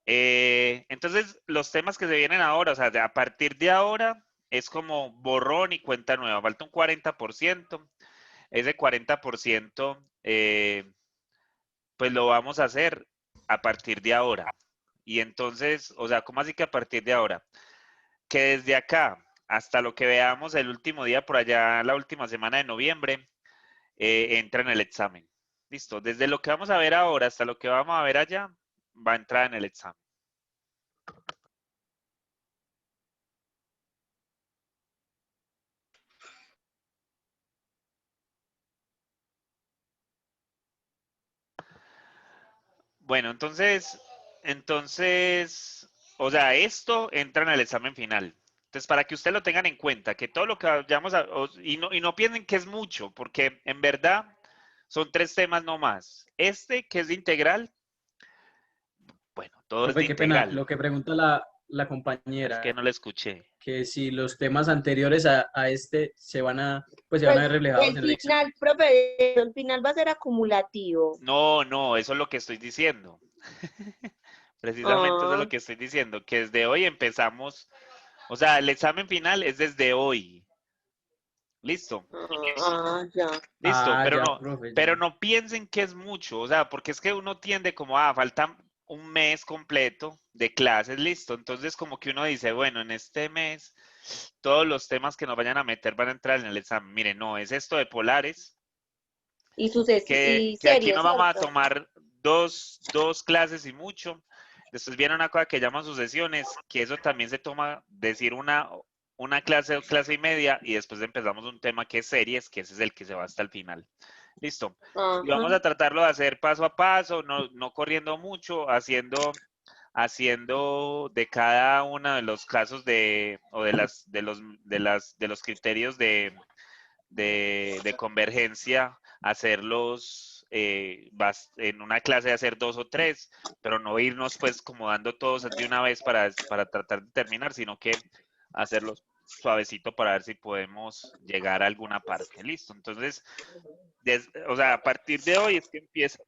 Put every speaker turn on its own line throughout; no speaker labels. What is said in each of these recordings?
Entonces, los temas que se vienen ahora, o sea, a partir de ahora, es como borrón y cuenta nueva. Falta un 40%. Ese 40%, pues lo vamos a hacer a partir de ahora. Y entonces, o sea, ¿cómo así que a partir de ahora? Que desde acá hasta lo que veamos el último día por allá, la última semana de noviembre, entra en el examen. Listo. Desde lo que vamos a ver ahora hasta lo que vamos a ver allá, va a entrar en el examen. Bueno, entonces, o sea, esto entra en el examen final. Entonces, para que ustedes lo tengan en cuenta, que todo lo que vayamos a, y no piensen que es mucho, porque en verdad son 3 temas no más. Este, que es de integral, bueno, todo es de
Profe, qué pena,
integral.
lo que pregunta la
Es que
compañera,
no le escuché.
que si los temas anteriores a este se van a
Pues
ver reflejados
el
en el examen.
final, profe, el final va a ser acumulativo.
No, no, eso es lo que estoy diciendo. Precisamente eso es lo
Ah,
que estoy diciendo, que desde hoy empezamos, o sea, el examen final es desde hoy. Listo.
ya.
Listo,
Ah, ya, profe, ya.
pero no piensen que es mucho, o sea, porque es que uno tiende como, ah, falta un mes completo de clases, listo. Entonces, como que uno dice, bueno, en este mes, todos los temas que nos vayan a meter van a entrar en el examen. Miren, no, es esto de polares,
Y
que aquí nos
series,
vamos a
¿cierto?
tomar dos clases y mucho. Después viene una cosa que llaman sucesiones, que eso también se toma, decir una clase o clase y media, y después empezamos un tema que es series, que ese es el que se va hasta el final. Listo. Y vamos
Ajá.
a tratarlo de hacer paso a paso, no corriendo mucho, haciendo de cada uno de los casos o de los criterios de convergencia, hacerlos en una clase, hacer 2 o 3, pero no irnos pues como dando todos de una vez para tratar de terminar, sino que hacerlos suavecito para ver si podemos llegar a alguna parte. Listo. Entonces, o sea, a partir de hoy es que empieza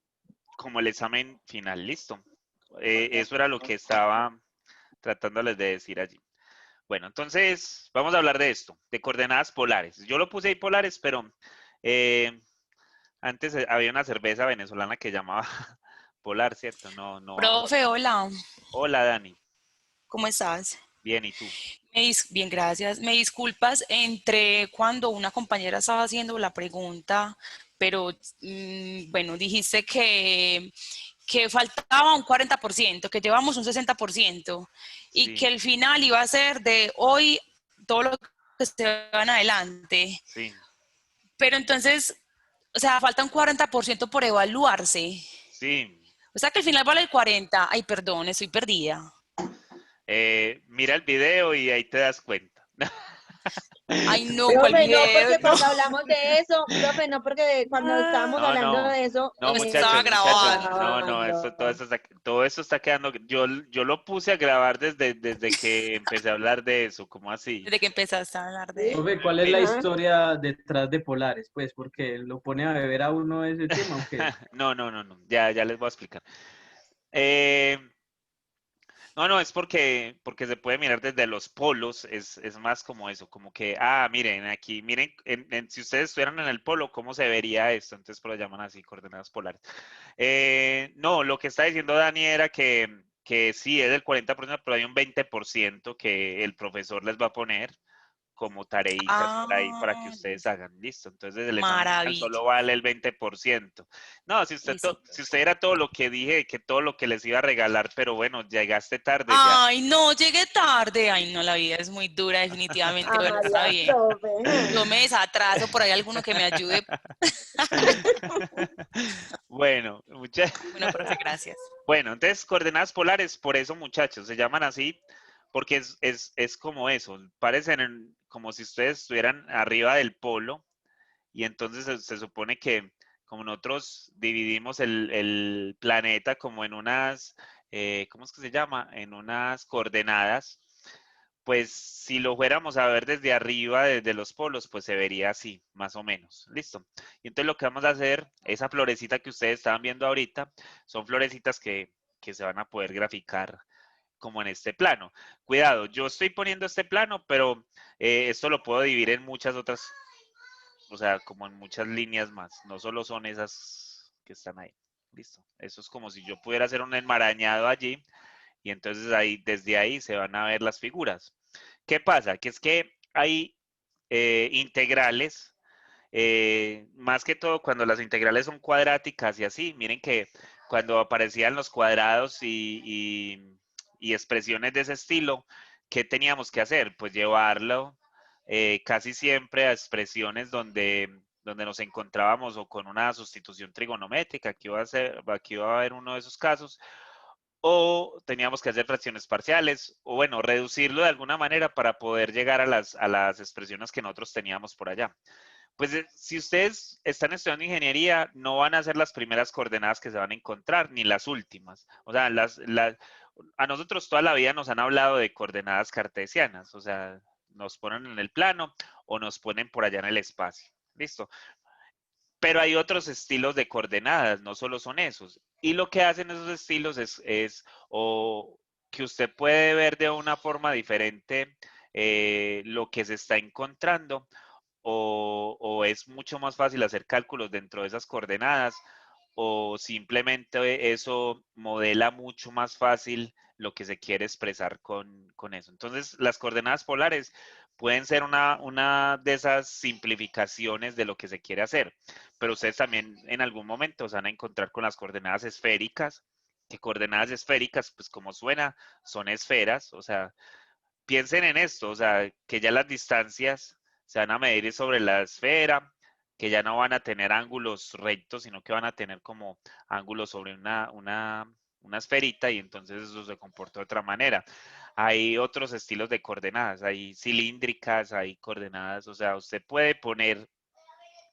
como el examen final. Listo. Eso era lo que estaba tratándoles de decir allí. Bueno, entonces vamos a hablar de esto, de coordenadas polares. Yo lo puse ahí polares, pero eh, antes había una cerveza venezolana que llamaba Polar, ¿cierto? No, no vamos a...
Profe, hola,
Hola, Dani.
¿cómo estás?
Bien, ¿y tú?
Bien, gracias. Me disculpas, entre cuando una compañera estaba haciendo la pregunta, pero bueno, dijiste que faltaba un 40%, que llevamos un 60% y que
Sí,
el final iba a ser de hoy todo lo que se va en adelante.
sí,
Pero entonces, o sea, falta un 40% por evaluarse.
sí.
O sea que el final vale el 40%. Ay, perdón, estoy perdida.
Mira el video y ahí te das cuenta.
Ay, no, ¿cuál
Profe, no,
video?
porque
No.
cuando hablamos de eso, profe, no, porque cuando estábamos
No,
hablando
no,
de eso,
no,
Estaba
muchachos,
grabando.
no, no,
grabando.
todo esto está quedando. Yo lo puse a grabar desde que empecé a hablar de eso, ¿cómo así?
Desde que empezaste a hablar de
¿Sí?
Profe, ¿cuál es la
Mi-
Ajá.
historia detrás de Polares? Pues, porque lo pone a beber a uno ese tema, ¿o qué?
No, no, no, no, ya les voy a explicar. Eh, no, no, es porque se puede mirar desde los polos, es más como eso, como que, ah, miren, aquí, miren, si ustedes estuvieran en el polo, ¿cómo se vería esto? Entonces, pues lo llaman así, coordenadas polares. No, lo que está diciendo Dani era que sí, es del 40%, pero hay un 20% que el profesor les va a poner como tareitas por ahí para que
Ah,
ustedes hagan. Listo. Entonces el examen final
maravilla.
solo vale el 20%. No,
Listo.
si usted era todo lo que dije, que todo lo que les iba a regalar, pero bueno, llegaste tarde ya.
Ay, no, llegué tarde. Ay, no, la vida es muy dura, definitivamente. Bueno,
Ay,
está
la
bien.
profe.
Yo me desatraso, por ahí alguno que me ayude.
Bueno,
Bueno, profe, gracias.
bueno, entonces coordenadas polares, por eso muchachos, se llaman así, porque es como eso, parecen como si ustedes estuvieran arriba del polo. Y entonces se supone que como nosotros dividimos el planeta como en unas, ¿cómo es que se llama? En unas coordenadas, pues si lo fuéramos a ver desde arriba, desde los polos, pues se vería así, más o menos. Listo. Y entonces lo que vamos a hacer, esa florecita que ustedes estaban viendo ahorita, son florecitas que se van a poder graficar como en este plano. Cuidado, yo estoy poniendo este plano, pero esto lo puedo dividir en muchas otras, o sea, como en muchas líneas más. No solo son esas que están ahí. Listo. Eso es como si yo pudiera hacer un enmarañado allí y entonces ahí, desde ahí se van a ver las figuras. ¿Qué pasa? Que es que hay integrales, más que todo cuando las integrales son cuadráticas y así, miren que cuando aparecían los cuadrados y expresiones de ese estilo, ¿qué teníamos que hacer? Pues llevarlo casi siempre a expresiones donde nos encontrábamos o con una sustitución trigonométrica, aquí va a haber uno de esos casos, o teníamos que hacer fracciones parciales, o bueno, reducirlo de alguna manera para poder llegar a las expresiones que nosotros teníamos por allá. Pues si ustedes están estudiando ingeniería, no van a ser las primeras coordenadas que se van a encontrar, ni las últimas. O sea, a nosotros toda la vida nos han hablado de coordenadas cartesianas, o sea, nos ponen en el plano o nos ponen por allá en el espacio. Listo. Pero hay otros estilos de coordenadas, no solo son esos. Y lo que hacen esos estilos es o que usted puede ver de una forma diferente lo que se está encontrando, o es mucho más fácil hacer cálculos dentro de esas coordenadas, o simplemente eso modela mucho más fácil lo que se quiere expresar con eso. Entonces, las coordenadas polares pueden ser una de esas simplificaciones de lo que se quiere hacer, pero ustedes también en algún momento se van a encontrar con las coordenadas esféricas, que coordenadas esféricas, pues como suena, son esferas, o sea, piensen en esto, o sea, que ya las distancias se van a medir sobre la esfera, que ya no van a tener ángulos rectos, sino que van a tener como ángulos sobre una esferita y entonces eso se comporta de otra manera. Hay otros estilos de coordenadas, hay cilíndricas, hay coordenadas, o sea, usted puede poner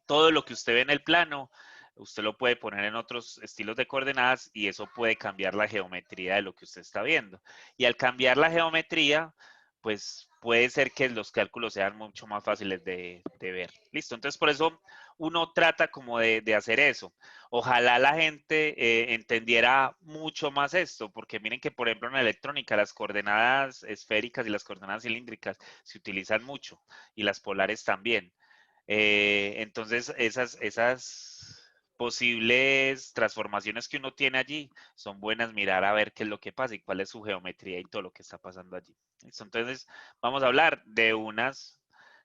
todo lo que usted ve en el plano, usted lo puede poner en otros estilos de coordenadas y eso puede cambiar la geometría de lo que usted está viendo. Y al cambiar la geometría, pues puede ser que los cálculos sean mucho más fáciles de ver. Listo, entonces por eso uno trata como de hacer eso. Ojalá la gente entendiera mucho más esto, porque miren que por ejemplo en la electrónica las coordenadas esféricas y las coordenadas cilíndricas se utilizan mucho y las polares también. Entonces, esas posibles transformaciones que uno tiene allí son buenas mirar a ver qué es lo que pasa y cuál es su geometría y todo lo que está pasando allí. ¿Listo? Entonces, vamos a hablar de unas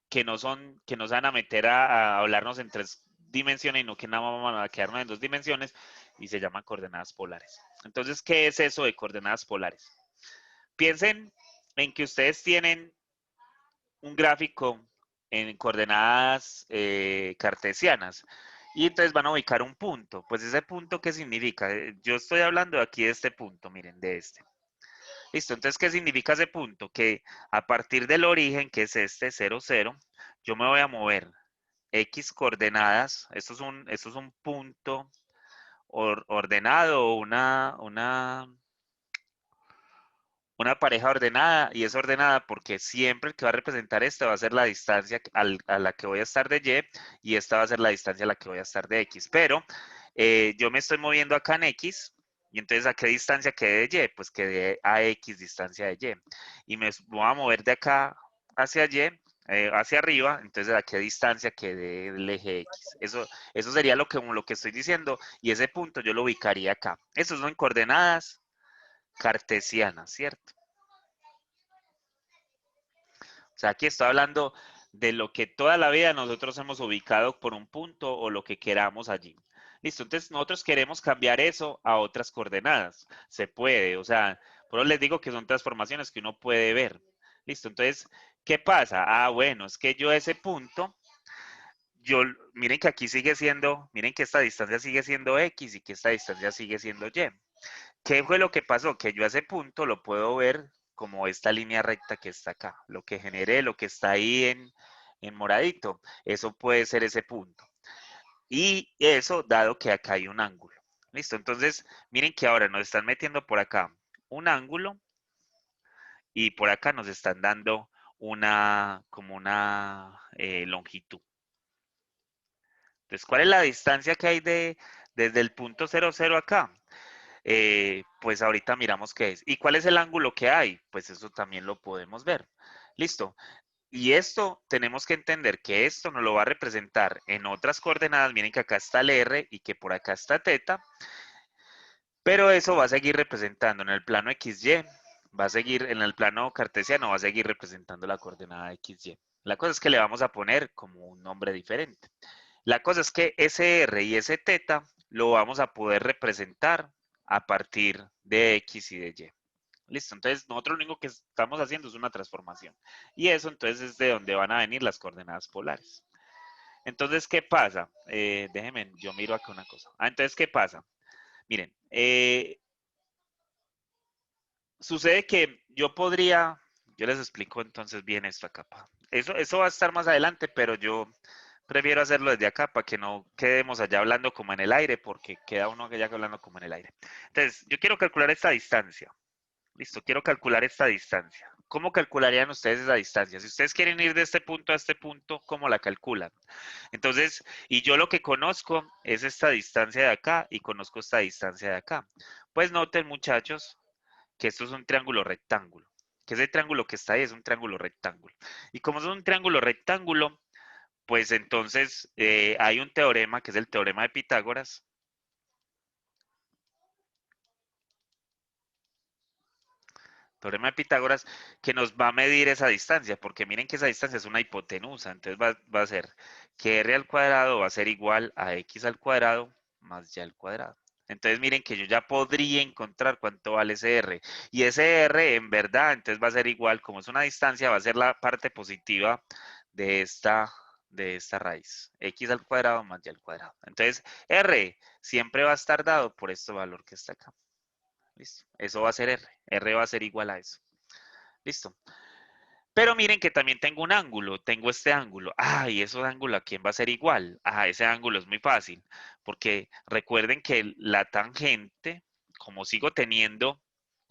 que no son, que nos van a meter a hablarnos en 3 dimensiones y no que nada más van a quedarnos en 2 dimensiones y se llaman coordenadas polares. Entonces, ¿qué es eso de coordenadas polares? Piensen en que ustedes tienen un gráfico en coordenadas cartesianas y entonces van a ubicar un punto. Pues ese punto, ¿qué significa? Yo estoy hablando aquí de este punto, miren, de este. Listo, entonces, ¿qué significa ese punto? Que a partir del origen, que es este 0, 0, yo me voy a mover X coordenadas. Esto es un punto ordenado, una pareja ordenada, y es ordenada porque siempre el que va a representar esta va a ser la distancia a la que voy a estar de Y, y esta va a ser la distancia a la que voy a estar de X. Pero yo me estoy moviendo acá en X, y entonces ¿a qué distancia quedé de Y? Pues quedé a X distancia de Y. Y me voy a mover de acá hacia Y, hacia arriba, entonces ¿a qué distancia quedé del eje X? Eso sería lo que estoy diciendo, y ese punto yo lo ubicaría acá. Eso son coordenadas cartesianas, ¿cierto? O sea, aquí estoy hablando de lo que toda la vida nosotros hemos ubicado por un punto o lo que queramos allí. Listo, entonces nosotros queremos cambiar eso a otras coordenadas. Se puede, o sea, por eso les digo que son transformaciones que uno puede ver. Listo, entonces, ¿qué pasa? Ah, bueno, es que yo ese punto, miren que aquí sigue siendo, miren que esta distancia sigue siendo X y que esta distancia sigue siendo Y. ¿Qué fue lo que pasó? Que yo a ese punto lo puedo ver como esta línea recta que está acá. Lo que generé, lo que está ahí en moradito, eso puede ser ese punto. Y eso dado que acá hay un ángulo. Listo, entonces miren que ahora nos están metiendo por acá un ángulo y por acá nos están dando como una longitud. Entonces, ¿cuál es la distancia que hay desde el punto 0, 0 acá? pues ahorita miramos qué es. ¿Y cuál es el ángulo que hay? Pues eso también lo podemos ver. Listo. Y esto tenemos que entender que esto nos lo va a representar en otras coordenadas. Miren que acá está el R y que por acá está teta. Pero eso va a seguir representando en el plano XY. Va a seguir en el plano cartesiano, va a seguir representando la coordenada XY. La cosa es que le vamos a poner como un nombre diferente. La cosa es que ese R y ese teta lo vamos a poder representar a partir de X y de Y. Listo, entonces nosotros lo único que estamos haciendo es una transformación. Y eso entonces es de donde van a venir las coordenadas polares. Entonces, ¿qué pasa? Déjenme, yo miro acá una cosa. Entonces, ¿qué pasa? Miren, sucede que yo les explico entonces bien esto acá. Eso va a estar más adelante, pero yo prefiero hacerlo desde acá para que no quedemos allá hablando como en el aire, porque queda uno allá hablando como en el aire. Entonces, yo quiero calcular esta distancia. Listo, quiero calcular esta distancia. ¿Cómo calcularían ustedes esa distancia? Si ustedes quieren ir de este punto a este punto, ¿cómo la calculan? Entonces, y yo lo que conozco es esta distancia de acá y conozco esta distancia de acá. Pues noten, muchachos, que esto es un triángulo rectángulo. Que ese triángulo que está ahí es un triángulo rectángulo. Y como es un triángulo rectángulo, pues entonces hay un teorema que es el teorema de Pitágoras. Teorema de Pitágoras que nos va a medir esa distancia, porque miren que esa distancia es una hipotenusa, entonces va a ser que r al cuadrado va a ser igual a x al cuadrado más y al cuadrado. Entonces miren que yo ya podría encontrar cuánto vale ese r. Y ese r en verdad, entonces va a ser igual, como es una distancia, va a ser la parte positiva de esta raíz. X al cuadrado más y al cuadrado. Entonces r siempre va a estar dado por este valor que está acá. Listo. Eso va a ser R. R va a ser igual a eso. Listo. Pero miren que también tengo un ángulo. Tengo este ángulo. Ah, ¿y ese ángulo a quién va a ser igual? Ah, ese ángulo es muy fácil. Porque recuerden que la tangente, como sigo teniendo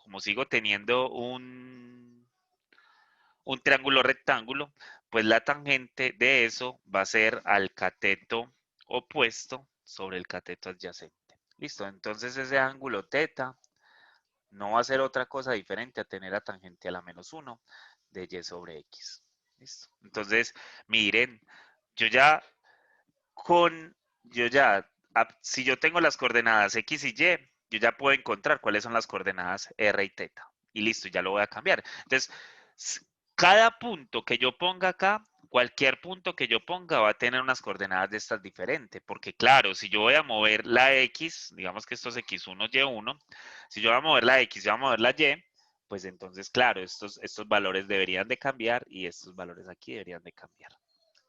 un triángulo rectángulo, pues la tangente de eso va a ser al cateto opuesto sobre el cateto adyacente. Listo. Entonces ese ángulo teta no va a ser otra cosa diferente a tener a tangente a la menos 1 de y sobre x. ¿Listo? Entonces, miren, yo ya si yo tengo las coordenadas x y y, yo ya puedo encontrar cuáles son las coordenadas r y teta. Y listo, ya lo voy a cambiar. Entonces, cada punto que yo ponga acá, cualquier punto que yo ponga va a tener unas coordenadas de estas diferentes, porque claro, si yo voy a mover la x, digamos que esto es x1, y1, si yo voy a mover la x y voy a mover la y, pues entonces, claro, estos valores deberían de cambiar y estos valores aquí deberían de cambiar.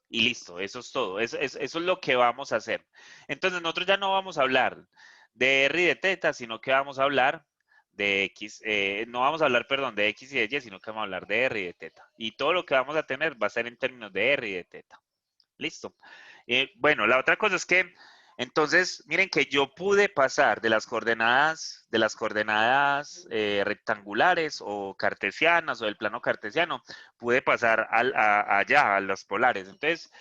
Y listo, eso es todo, eso es lo que vamos a hacer. Entonces, nosotros ya no vamos a hablar de r y de teta, sino que vamos a hablar de x, no vamos a hablar, perdón, de x y de y, sino que vamos a hablar de r y de teta. Y todo lo que vamos a tener va a ser en términos de r y de teta. Listo. Bueno, la otra cosa es que, entonces, miren que yo pude pasar de las coordenadas rectangulares o cartesianas o del plano cartesiano, pude pasar allá, a los polares. Entonces,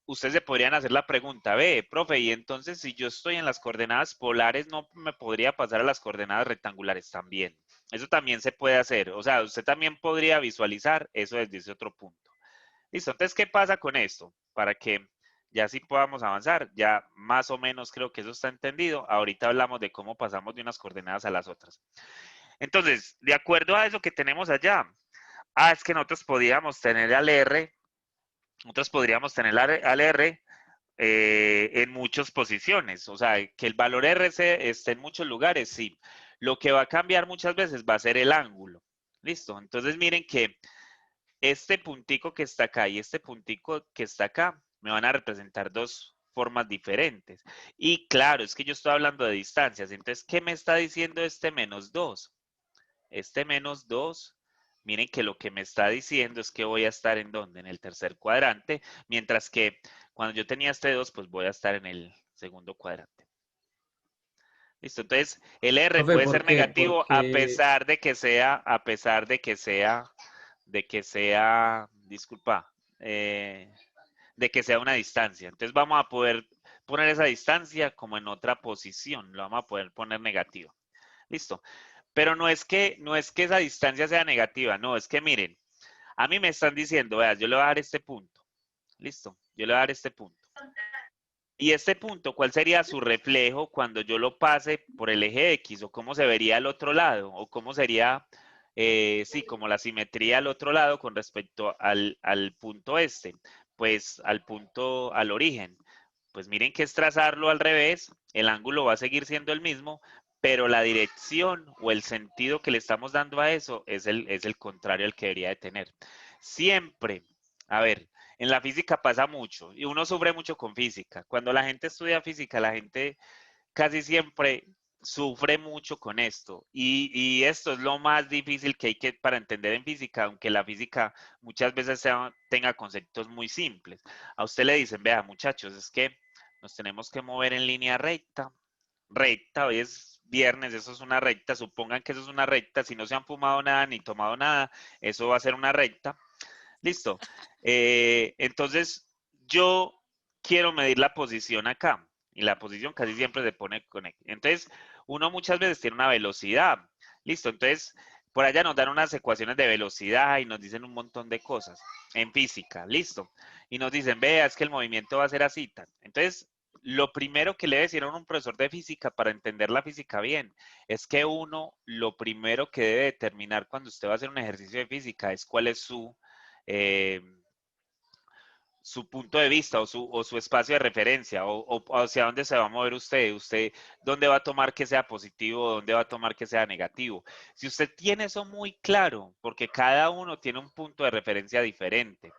ustedes se podrían hacer la pregunta, ve, profe, y entonces si yo estoy en las coordenadas polares, ¿no me podría pasar a las coordenadas rectangulares también? Eso también se puede hacer. O sea, usted también podría visualizar eso desde ese otro punto. Listo, entonces, ¿qué pasa con esto? Para que ya sí podamos avanzar, ya más o menos creo que eso está entendido. Ahorita hablamos de cómo pasamos de unas coordenadas a las otras. Entonces, de acuerdo a eso que tenemos allá, es que nosotros podríamos tener al R en muchas posiciones, o sea, que el valor R esté en muchos lugares, sí. Lo que va a cambiar muchas veces va a ser el ángulo. Listo, entonces miren que este puntico que está acá y este puntico que está acá me van a representar dos formas diferentes. Y claro, es que yo estoy hablando de distancias, entonces, ¿qué me está diciendo este menos 2? Este menos 2, miren que lo que me está diciendo es que voy a estar en ¿dónde? En el tercer cuadrante, mientras que cuando yo tenía este 2, pues voy a estar en el segundo cuadrante. Listo, entonces el R
Profe,
puede
¿por
ser
qué?
negativo a
Porque,
pesar de que sea, disculpa, de que sea una distancia. Entonces vamos a poder poner esa distancia como en otra posición, lo vamos a poder poner negativo. Listo. Pero no es que esa distancia sea negativa, no, es que miren, a mí me están diciendo, vea, yo le voy a dar este punto. Listo, yo le voy a dar este punto. Y este punto, ¿cuál sería su reflejo cuando yo lo pase por el eje X? ¿O cómo se vería al otro lado? ¿O cómo sería, sí, como la simetría al otro lado con respecto al punto este? Pues al punto, al origen. Pues miren que es trazarlo al revés, el ángulo va a seguir siendo el mismo, pero la dirección o el sentido que le estamos dando a eso es el contrario al que debería de tener. Siempre, a ver, en la física pasa mucho y uno sufre mucho con física. Cuando la gente estudia física, la gente casi siempre sufre mucho con esto. Y esto es lo más difícil que hay que para entender en física, aunque la física muchas veces tenga conceptos muy simples. A usted le dicen, vea muchachos, es que nos tenemos que mover en línea recta. Recta, hoy es viernes, eso es una recta. Supongan que eso es una recta. Si no se han fumado nada ni tomado nada, eso va a ser una recta. Listo. Entonces, yo quiero medir la posición acá. Y la posición casi siempre se pone con X. Entonces, uno muchas veces tiene una velocidad. Listo. Entonces, por allá nos dan unas ecuaciones de velocidad y nos dicen un montón de cosas en física. Listo. Y nos dicen, vea, es que el movimiento va a ser así. Tal. Entonces, lo primero que le debe decir a un profesor de física para entender la física bien es que uno, lo primero que debe determinar cuando usted va a hacer un ejercicio de física es cuál es eh, su punto de vista o su espacio de referencia o hacia dónde se va a mover usted, dónde va a tomar que sea positivo, dónde va a tomar que sea negativo. Si usted tiene eso muy claro, porque cada uno tiene un punto de referencia diferente.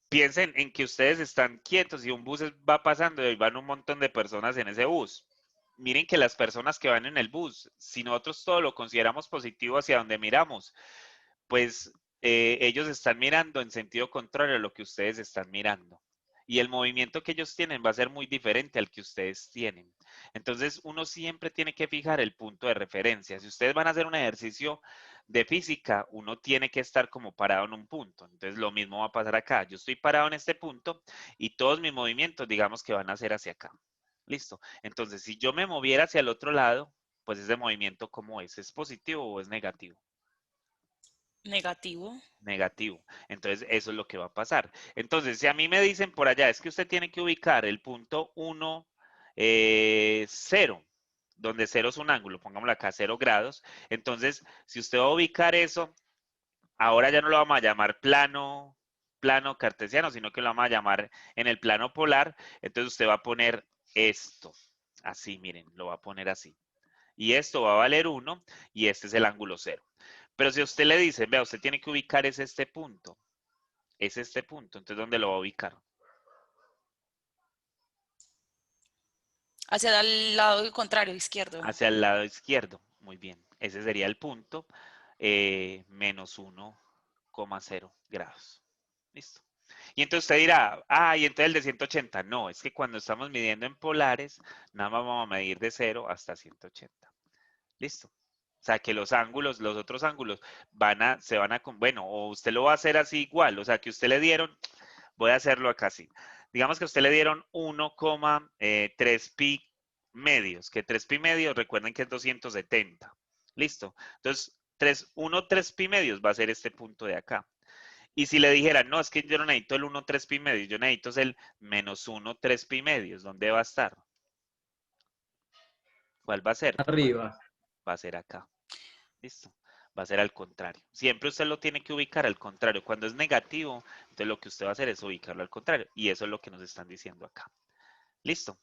Piensen en que ustedes están quietos y un bus va pasando y van un montón de personas en ese bus. Miren que las personas que van en el bus, si nosotros todo lo consideramos positivo hacia donde miramos, pues ellos están mirando en sentido contrario a lo que ustedes están mirando. Y el movimiento que ellos tienen va a ser muy diferente al que ustedes tienen. Entonces, uno siempre tiene que fijar el punto de referencia. Si ustedes van a hacer un ejercicio de física, uno tiene que estar como parado en un punto. Entonces, lo mismo va a pasar acá. Yo estoy parado en este punto y todos mis movimientos, digamos que van a ser hacia acá. Listo. Entonces, si yo me moviera hacia el otro lado, pues ese movimiento, ¿cómo es? ¿Es positivo o es negativo?
Negativo.
Negativo. Entonces, eso es lo que va a pasar. Entonces, si a mí me dicen por allá, es que usted tiene que ubicar el punto 1, 0, donde 0 es un ángulo, pongámoslo acá, 0 grados. Entonces, si usted va a ubicar eso, ahora ya no lo vamos a llamar plano cartesiano, sino que lo vamos a llamar en el plano polar. Entonces, usted va a poner esto, así, miren, lo va a poner así. Y esto va a valer 1 y este es el ángulo 0. Pero si a usted le dice, vea, usted tiene que ubicar es este punto. Es este punto. Entonces, ¿dónde lo va a ubicar?
Hacia el lado contrario, izquierdo.
Hacia el lado izquierdo. Muy bien. Ese sería el punto. Menos 1,0 grados. Listo. Y entonces usted dirá, y entonces el de 180. No, es que cuando estamos midiendo en polares, nada más vamos a medir de 0 hasta 180. Listo. O sea, que los ángulos, los otros ángulos bueno, o usted lo va a hacer así igual, o sea, que usted le dieron, voy a hacerlo acá así. Digamos que a usted le dieron 1,3 pi medios, que 3 pi medios, recuerden que es 270. Listo. Entonces, 3 pi medios va a ser este punto de acá. Y si le dijeran, no, es que yo no necesito el 1,3 pi medios, yo necesito el menos 1,3 pi medios, ¿dónde va a estar? ¿Cuál va a ser?
Arriba.
Va a ser acá. Listo. Va a ser al contrario. Siempre usted lo tiene que ubicar al contrario. Cuando es negativo, entonces lo que usted va a hacer es ubicarlo al contrario. Y eso es lo que nos están diciendo acá. Listo.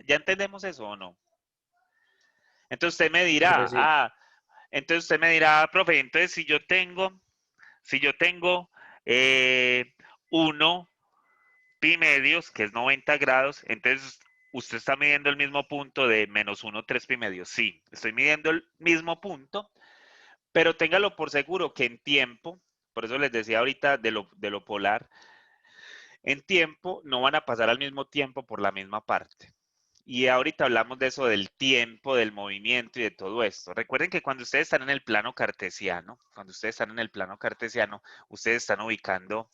¿Ya entendemos eso o no? Entonces usted me dirá,
Pues sí.
profe, entonces si yo tengo 1 pi medios, que es 90 grados, entonces usted está midiendo el mismo punto de menos 1,3 pi medios. Sí, estoy midiendo el mismo punto, pero téngalo por seguro que en tiempo, por eso les decía ahorita de lo polar, en tiempo no van a pasar al mismo tiempo por la misma parte. Y ahorita hablamos de eso, del tiempo, del movimiento y de todo esto. Recuerden que cuando ustedes están en el plano cartesiano, ustedes están ubicando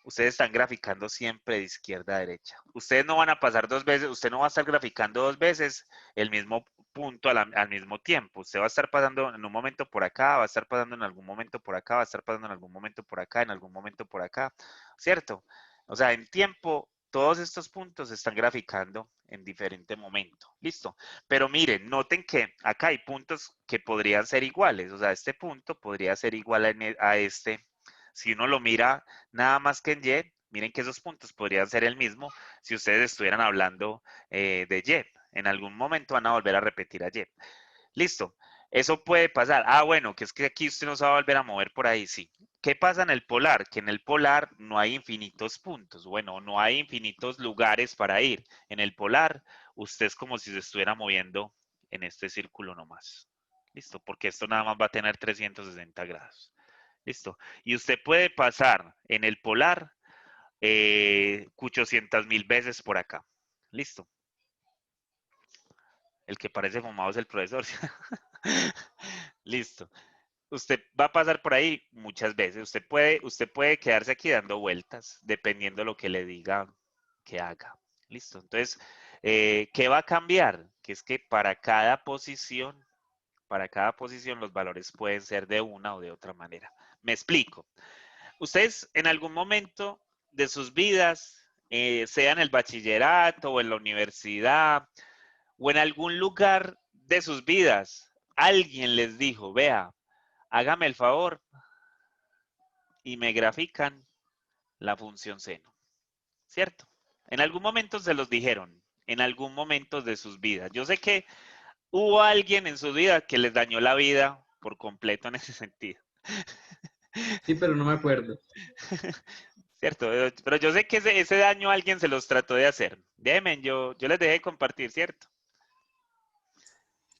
ustedes están graficando siempre de izquierda a derecha. Ustedes no van a pasar 2 veces, usted no va a estar graficando 2 veces el mismo punto al mismo tiempo. Usted va a estar pasando en un momento por acá, va a estar pasando en algún momento por acá, va a estar pasando en algún momento por acá, en algún momento por acá, ¿cierto? O sea, en tiempo, todos estos puntos se están graficando en diferente momento. Listo. Pero miren, noten que acá hay puntos que podrían ser iguales. O sea, este punto podría ser igual a este. Si uno lo mira nada más que en Y, miren que esos puntos podrían ser el mismo si ustedes estuvieran hablando de Y. En algún momento van a volver a repetir a Y. Listo. Eso puede pasar. Ah, bueno, que es que aquí usted no se va a volver a mover por ahí, sí. ¿Qué pasa en el polar? Que en el polar no hay infinitos puntos. Bueno, no hay infinitos lugares para ir. En el polar, usted es como si se estuviera moviendo en este círculo nomás. Listo, porque esto nada más va a tener 360 grados. Listo. Y usted puede pasar en el polar 800.000 veces por acá. Listo. El que parece fumado es el profesor. Listo. Usted va a pasar por ahí muchas veces. Usted puede quedarse aquí dando vueltas, dependiendo de lo que le diga que haga. Listo. Entonces, ¿qué va a cambiar? Que es que para cada posición los valores pueden ser de una o de otra manera. Me explico. Ustedes en algún momento de sus vidas, sea en el bachillerato o en la universidad o en algún lugar de sus vidas, alguien les dijo, vea, hágame el favor y me grafican la función seno, ¿cierto? En algún momento se los dijeron, en algún momento de sus vidas. Yo sé que hubo alguien en su vida que les dañó la vida por completo en ese sentido.
Sí, pero no me acuerdo.
Cierto, pero yo sé que ese daño alguien se los trató de hacer. Déjenme, yo les dejé compartir, ¿cierto?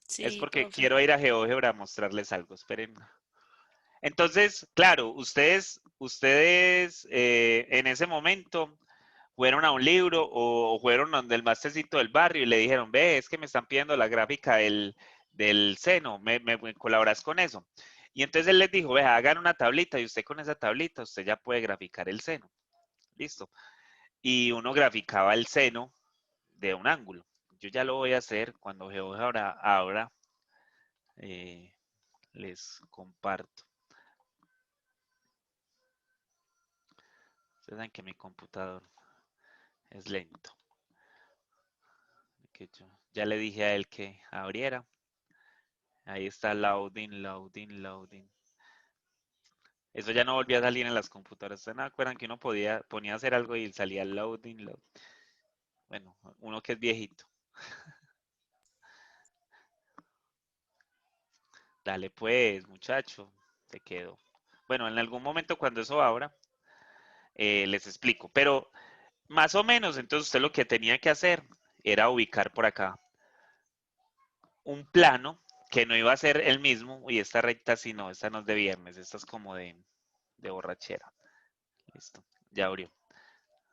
Es
Sí,
porque
profe.
quiero ir a GeoGebra a mostrarles algo, esperen. Entonces, claro, ustedes en ese momento fueron a un libro o fueron donde el mastercito del barrio y le dijeron, ve, es que me están pidiendo la gráfica del seno, ¿me colaboras con eso? Y entonces él les dijo, ve, hagan una tablita y usted con esa tablita, usted ya puede graficar el seno. Listo. Y uno graficaba el seno de un ángulo. Yo ya lo voy a hacer cuando GeoGebra ahora les comparto. Ustedes saben que mi computador es lento. Que ya le dije a él que abriera. Ahí está loading, loading, loading. Eso ya no volvía a salir en las computadoras. ¿Ustedes no acuerdan que uno ponía a hacer algo y salía loading, loading? Bueno, uno que es viejito. Dale pues, muchacho, te quedó. Bueno, en algún momento cuando eso abra, les explico. Pero más o menos, entonces usted lo que tenía que hacer era ubicar por acá un plano que no iba a ser el mismo. Y esta recta sí no, esta no es de viernes, esta es como de borrachera. Listo, ya abrió.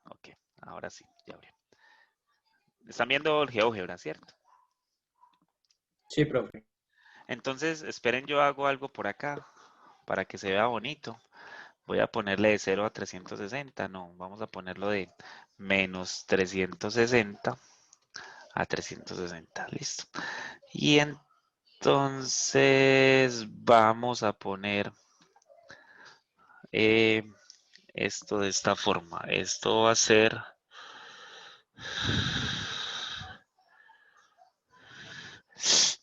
Ok, ahora sí, ya abrió. Están viendo el GeoGebra, ¿cierto?
Sí, profe.
Entonces, esperen, yo hago algo por acá para que se vea bonito. Voy a ponerle de 0 a 360, no, vamos a ponerlo de menos 360 a 360, listo. Y entonces vamos a poner esto de esta forma. Esto va a ser...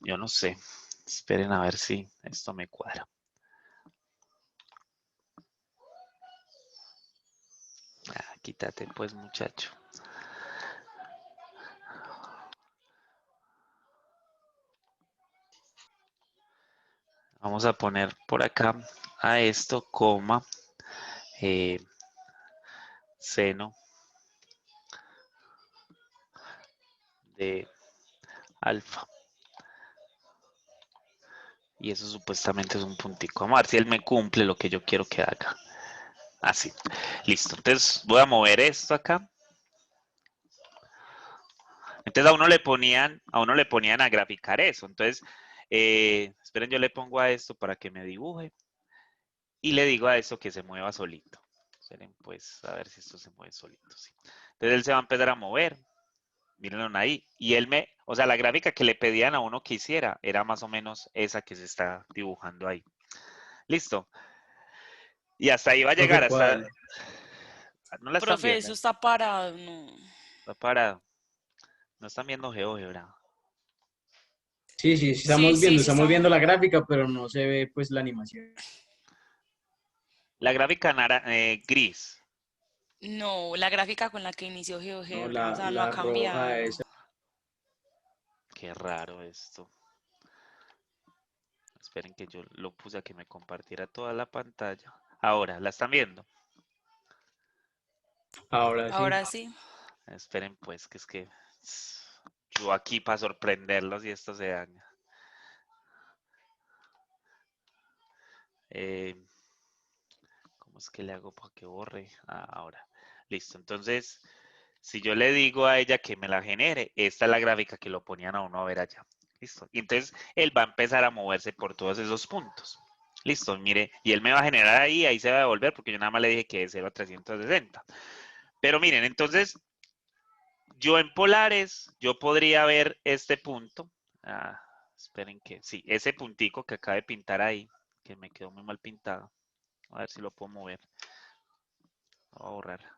Yo no sé. Esperen a ver si esto me cuadra. Ah, quítate pues, muchacho. Vamos a poner por acá a esto, coma, seno de alfa. Y eso supuestamente es un puntico. Vamos a ver si él me cumple lo que yo quiero que haga. Así. Listo. Entonces voy a mover esto acá. Entonces a uno le ponían a graficar eso. Entonces, esperen, yo le pongo a esto para que me dibuje. Y le digo a esto que se mueva solito. Esperen, pues, a ver si esto se mueve solito. Sí. Entonces él se va a empezar a mover. Mírenlo ahí. Y él o sea, la gráfica que le pedían a uno que hiciera era más o menos esa que se está dibujando ahí. Listo. Y hasta ahí va a llegar,
Profe,
hasta...
¿cuál?
¿No la están
Profe,
viendo?
eso está parado, no.
Está parado. No están viendo GeoGebra.
Sí, sí, sí,
Sí, sí, sí
estamos
estamos.
viendo la gráfica, pero no se ve pues la animación.
La gráfica gris.
No, la gráfica con la que inició
No,
GeoGebra, o sea, no ha
la roja
cambiado.
esa.
Qué raro esto. Esperen que yo lo puse a que me compartiera toda la pantalla. Ahora, ¿la están viendo?
Ahora sí.
Ahora sí.
Esperen pues, que es que yo aquí para sorprenderlos y esto se daña. ¿Cómo es que le hago para que borre? Ahora. Listo. Entonces, si yo le digo a ella que me la genere, esta es la gráfica que lo ponían a uno a ver allá. Listo. Y entonces él va a empezar a moverse por todos esos puntos. Listo, mire, y él me va a generar ahí se va a devolver porque yo nada más le dije que de 0 a 360. Pero miren, entonces, yo en polares, yo podría ver este punto. Esperen que, sí, ese puntico que acaba de pintar ahí, que me quedó muy mal pintado. A ver si lo puedo mover. Voy a borrar.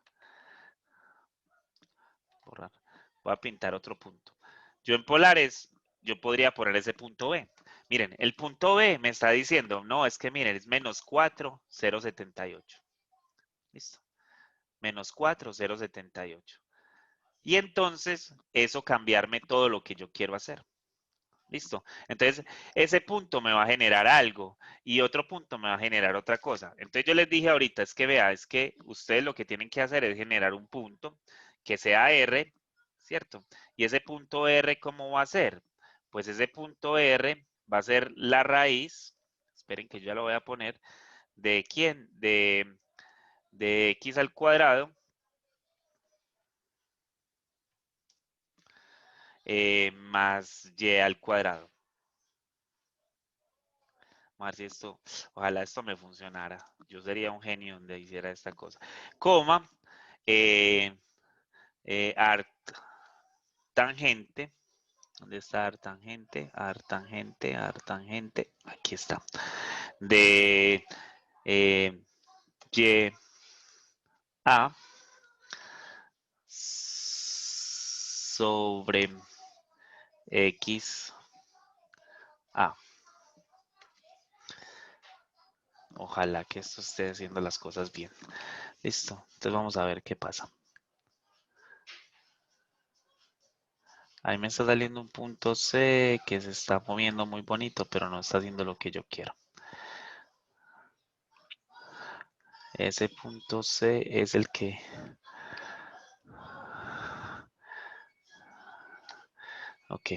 Voy a pintar otro punto. Yo en polares, yo podría poner ese punto B. Miren, el punto B me está diciendo, no, es que miren, es menos 4, 0,78. Listo. Menos 4, 0,78. Y entonces, eso cambiarme todo lo que yo quiero hacer. Listo. Entonces, ese punto me va a generar algo y otro punto me va a generar otra cosa. Entonces, yo les dije ahorita, es que vea, es que ustedes lo que tienen que hacer es generar un punto que sea R, ¿cierto? Y ese punto R, ¿cómo va a ser? Pues ese punto R va a ser la raíz, esperen que yo ya lo voy a poner, ¿de quién? De X al cuadrado más Y al cuadrado. Vamos a ver si esto, ojalá esto me funcionara. Yo sería un genio donde hiciera esta cosa. Coma, eh, art tangente. ¿Dónde está artangente? Artangente, artangente. Aquí está. De Y A sobre X A. Ojalá que esto esté haciendo las cosas bien. Listo. Entonces vamos a ver qué pasa. Ahí me está saliendo un punto C que se está moviendo muy bonito, pero no está haciendo lo que yo quiero. Ese punto C es el que... Ok.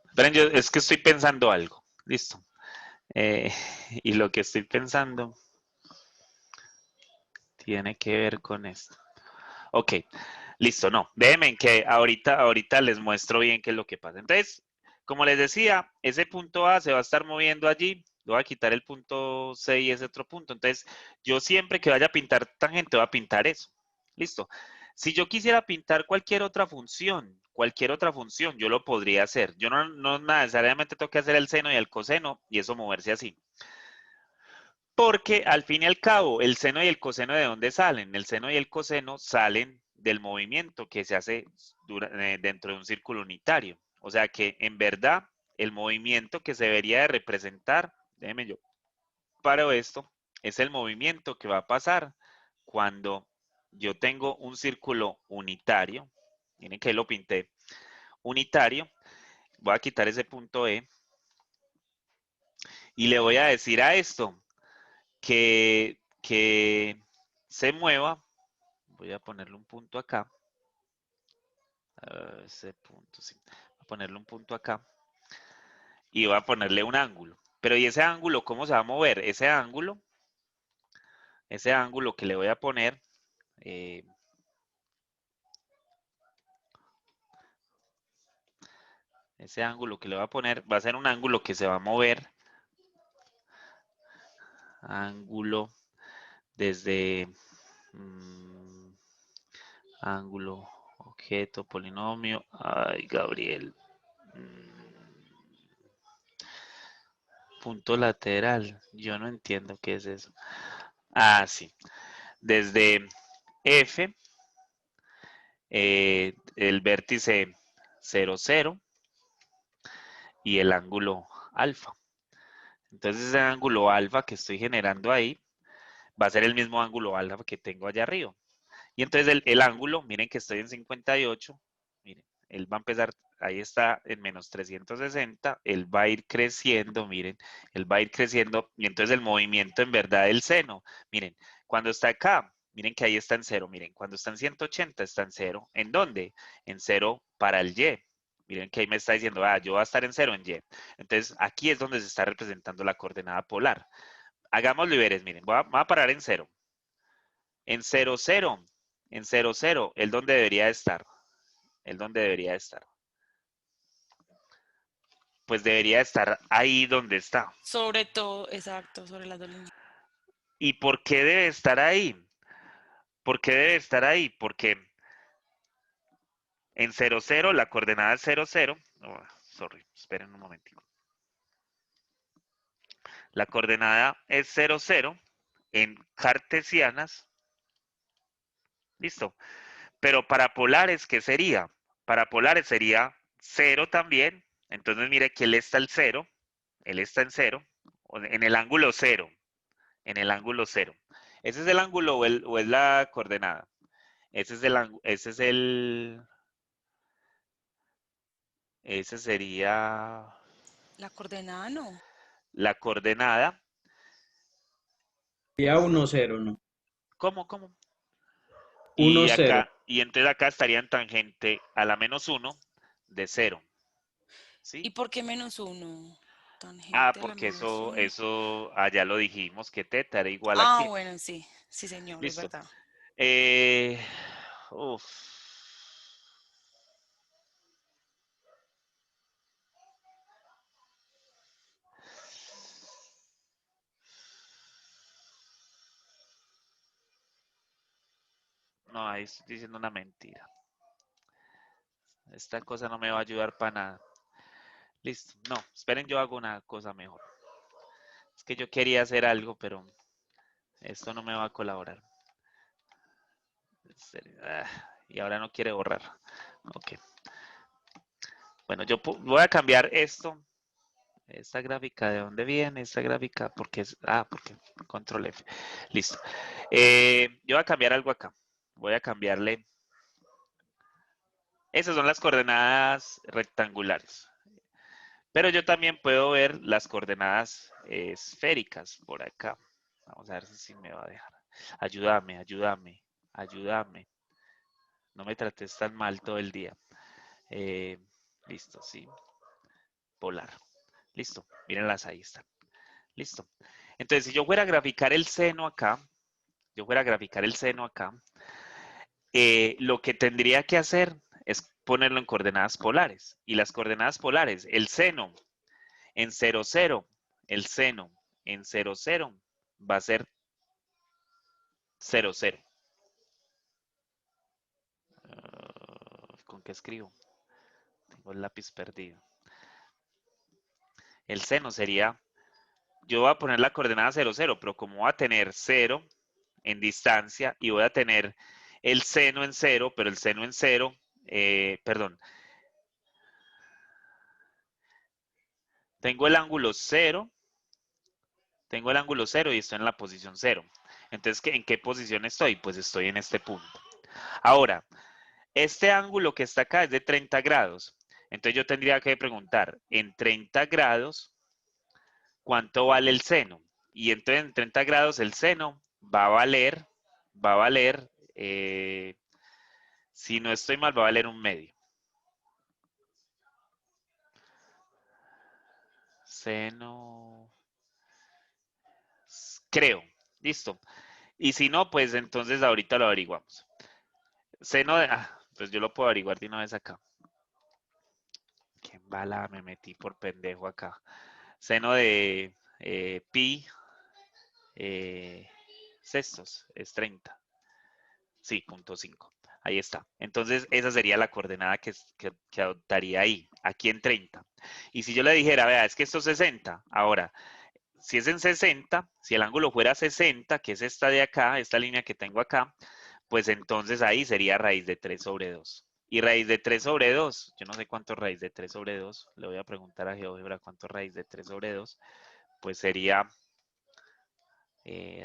Esperen, es que estoy pensando algo. Listo. Y lo que estoy pensando tiene que ver con esto. Ok, listo, no. Déjenme que ahorita les muestro bien qué es lo que pasa. Entonces, como les decía, ese punto A se va a estar moviendo allí. Voy a quitar el punto C y ese otro punto. Entonces, yo siempre que vaya a pintar tangente voy a pintar eso. Listo. Si yo quisiera pintar cualquier otra función, yo lo podría hacer. Yo no necesariamente tengo que hacer el seno y el coseno y eso moverse así. Porque al fin y al cabo, el seno y el coseno, ¿de dónde salen? El seno y el coseno salen del movimiento que se hace dentro de un círculo unitario. O sea que en verdad el movimiento que se debería de representar, déjeme yo paro esto, es el movimiento que va a pasar cuando yo tengo un círculo unitario. Miren que lo pinté unitario. Voy a quitar ese punto E y le voy a decir a esto que se mueva. Voy a ponerle un punto acá. Ese punto, sí. Voy a ponerle un punto acá. Y voy a ponerle un ángulo. Pero ¿y ese ángulo cómo se va a mover? Ese ángulo que le voy a poner, Ese ángulo que le voy a poner va a ser un ángulo que se va a mover. Ángulo desde ángulo, objeto, polinomio. Ay, Gabriel. Punto lateral. Yo no entiendo qué es eso. Ah, sí. Desde F, el vértice 0, 0 y el ángulo alfa. Entonces ese ángulo alfa que estoy generando ahí va a ser el mismo ángulo alfa que tengo allá arriba. Y entonces el ángulo, miren que estoy en 58, miren, él va a empezar, ahí está en menos 360, él va a ir creciendo, miren, él va a ir creciendo, y entonces el movimiento en verdad del seno, miren, cuando está acá, miren que ahí está en 0, miren, cuando está en 180 está en 0, ¿en dónde? En 0 para el Y. Miren que ahí me está diciendo, yo voy a estar en 0 en Y. Entonces, aquí es donde se está representando la coordenada polar. Hagámoslo y veres, miren, voy a parar en 0. En 0, 0, en 0, 0, ¿el dónde debería estar? ¿El dónde debería estar? Pues debería estar ahí donde está.
Sobre todo, exacto, sobre las dos líneas.
¿Y por qué debe estar ahí? ¿Por qué debe estar ahí? Porque en 0, 0, la coordenada es 0, 0. Oh, sorry, esperen un momentico. La coordenada es 0, 0 en cartesianas. Listo. Pero para polares, ¿qué sería? Para polares sería 0 también. Entonces, mire que él está el 0. Él está en 0. En el ángulo 0. En el ángulo 0. ¿Ese es el ángulo o es la coordenada? Ese es el ángulo. Ese sería
La coordenada no.
la coordenada.
Sería 1, 0, ¿no?
¿Cómo? ¿Cómo?
1,
Y
0.
acá, y entonces acá estaría en tangente a la menos 1 de 0.
¿Y
¿Sí?
por qué menos uno? Tangente a la
Porque
menos uno.
eso allá lo dijimos, que teta era igual a
Ah,
qué.
bueno, sí, sí, señor, es
Listo.
verdad.
Eh, uf. No, ahí estoy diciendo una mentira. Esta cosa no me va a ayudar para nada. Listo. No, esperen, yo hago una cosa mejor. Es que yo quería hacer algo, pero esto no me va a colaborar. Y ahora no quiere borrar. Ok. Bueno, yo voy a cambiar esto. Esta gráfica, ¿de dónde viene? Esta gráfica, porque es... porque control F. Listo. Yo voy a cambiar algo acá. Voy a cambiarle... Esas son las coordenadas rectangulares. Pero yo también puedo ver las coordenadas esféricas por acá. Vamos a ver si me va a dejar. Ayúdame, ayúdame, ayúdame. No me trates tan mal todo el día. Listo, sí. Polar. Listo. Mírenlas, ahí están. Listo. Entonces, si yo fuera a graficar el seno acá, lo que tendría que hacer es ponerlo en coordenadas polares. Y las coordenadas polares, el seno en 0, 0, el seno en 0, 0 va a ser 0, 0. ¿Con qué escribo? Tengo el lápiz perdido. El seno sería, yo voy a poner la coordenada 0, 0, pero como voy a tener 0 en distancia y voy a tener el seno en 0, pero el seno en 0, perdón, tengo el ángulo 0, y estoy en la posición 0. Entonces, ¿en qué posición estoy? Pues estoy en este punto. Ahora, este ángulo que está acá es de 30 grados. Entonces yo tendría que preguntar, en 30 grados, ¿cuánto vale el seno? Y entonces en 30 grados el seno va a valer, si no estoy mal, va a valer un medio. Seno, creo, listo. Y si no, pues entonces ahorita lo averiguamos. Seno de, pues yo lo puedo averiguar de una vez acá. qué bala me metí por pendejo acá. Seno de pi sextos es 30. Sí, punto 5. Ahí está. Entonces, esa sería la coordenada que adoptaría ahí, aquí en 30. Y si yo le dijera, vea, es que esto es 60. Ahora, si es en 60, si el ángulo fuera 60, que es esta de acá, esta línea que tengo acá, pues entonces ahí sería raíz de 3 sobre 2. Y raíz de 3 sobre 2, yo no sé cuánto es raíz de 3 sobre 2, le voy a preguntar a GeoGebra cuánto es raíz de 3 sobre 2, pues sería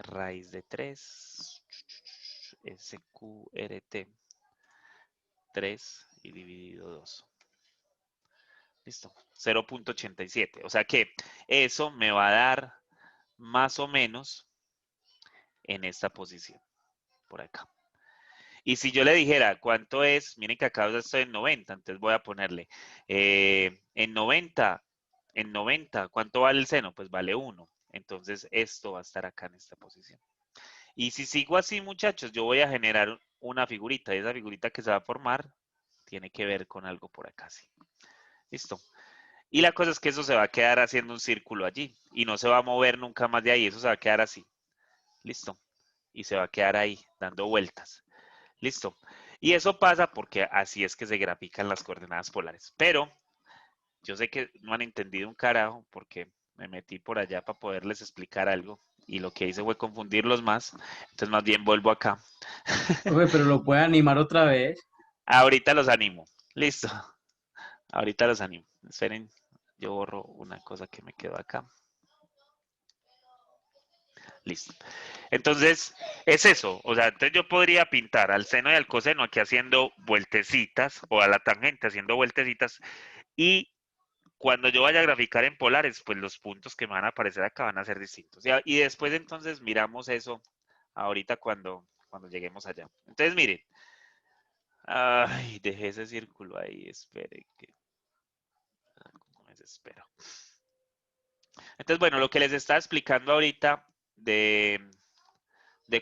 raíz de 3, SQRT, 3 y dividido 2. Listo, 0.87. O sea que eso me va a dar más o menos en esta posición, por acá. Y si yo le dijera cuánto es, miren que acá estoy en 90, entonces voy a ponerle en 90, ¿cuánto vale el seno? Pues vale 1. Entonces esto va a estar acá en esta posición. Y si sigo así, muchachos, yo voy a generar una figurita. Y esa figurita que se va a formar tiene que ver con algo por acá, sí. Listo. Y la cosa es que eso se va a quedar haciendo un círculo allí. Y no se va a mover nunca más de ahí. Eso se va a quedar así. Listo. Y se va a quedar ahí, dando vueltas. Listo. Y eso pasa porque así es que se grafican las coordenadas polares. Pero yo sé que no han entendido un carajo porque me metí por allá para poderles explicar algo. Y lo que hice fue confundirlos más. Entonces más bien vuelvo acá.
Profe, pero lo puede animar otra vez.
Ahorita los animo. Listo. Ahorita los animo. Esperen, yo borro una cosa que me quedó acá. Listo. Entonces, es eso. O sea, entonces yo podría pintar al seno y al coseno aquí haciendo vueltecitas, o a la tangente haciendo vueltecitas, y cuando yo vaya a graficar en polares, pues los puntos que me van a aparecer acá van a ser distintos. Y después entonces miramos eso ahorita cuando lleguemos allá. Entonces, miren. Ay, dejé ese círculo ahí, espere que... ¿Cómo me desespero? Entonces, bueno, lo que les estaba explicando ahorita de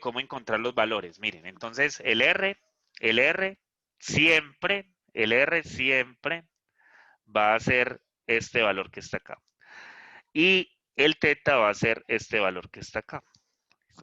cómo encontrar los valores. Miren, entonces el R siempre va a ser este valor que está acá. Y el teta va a ser este valor que está acá.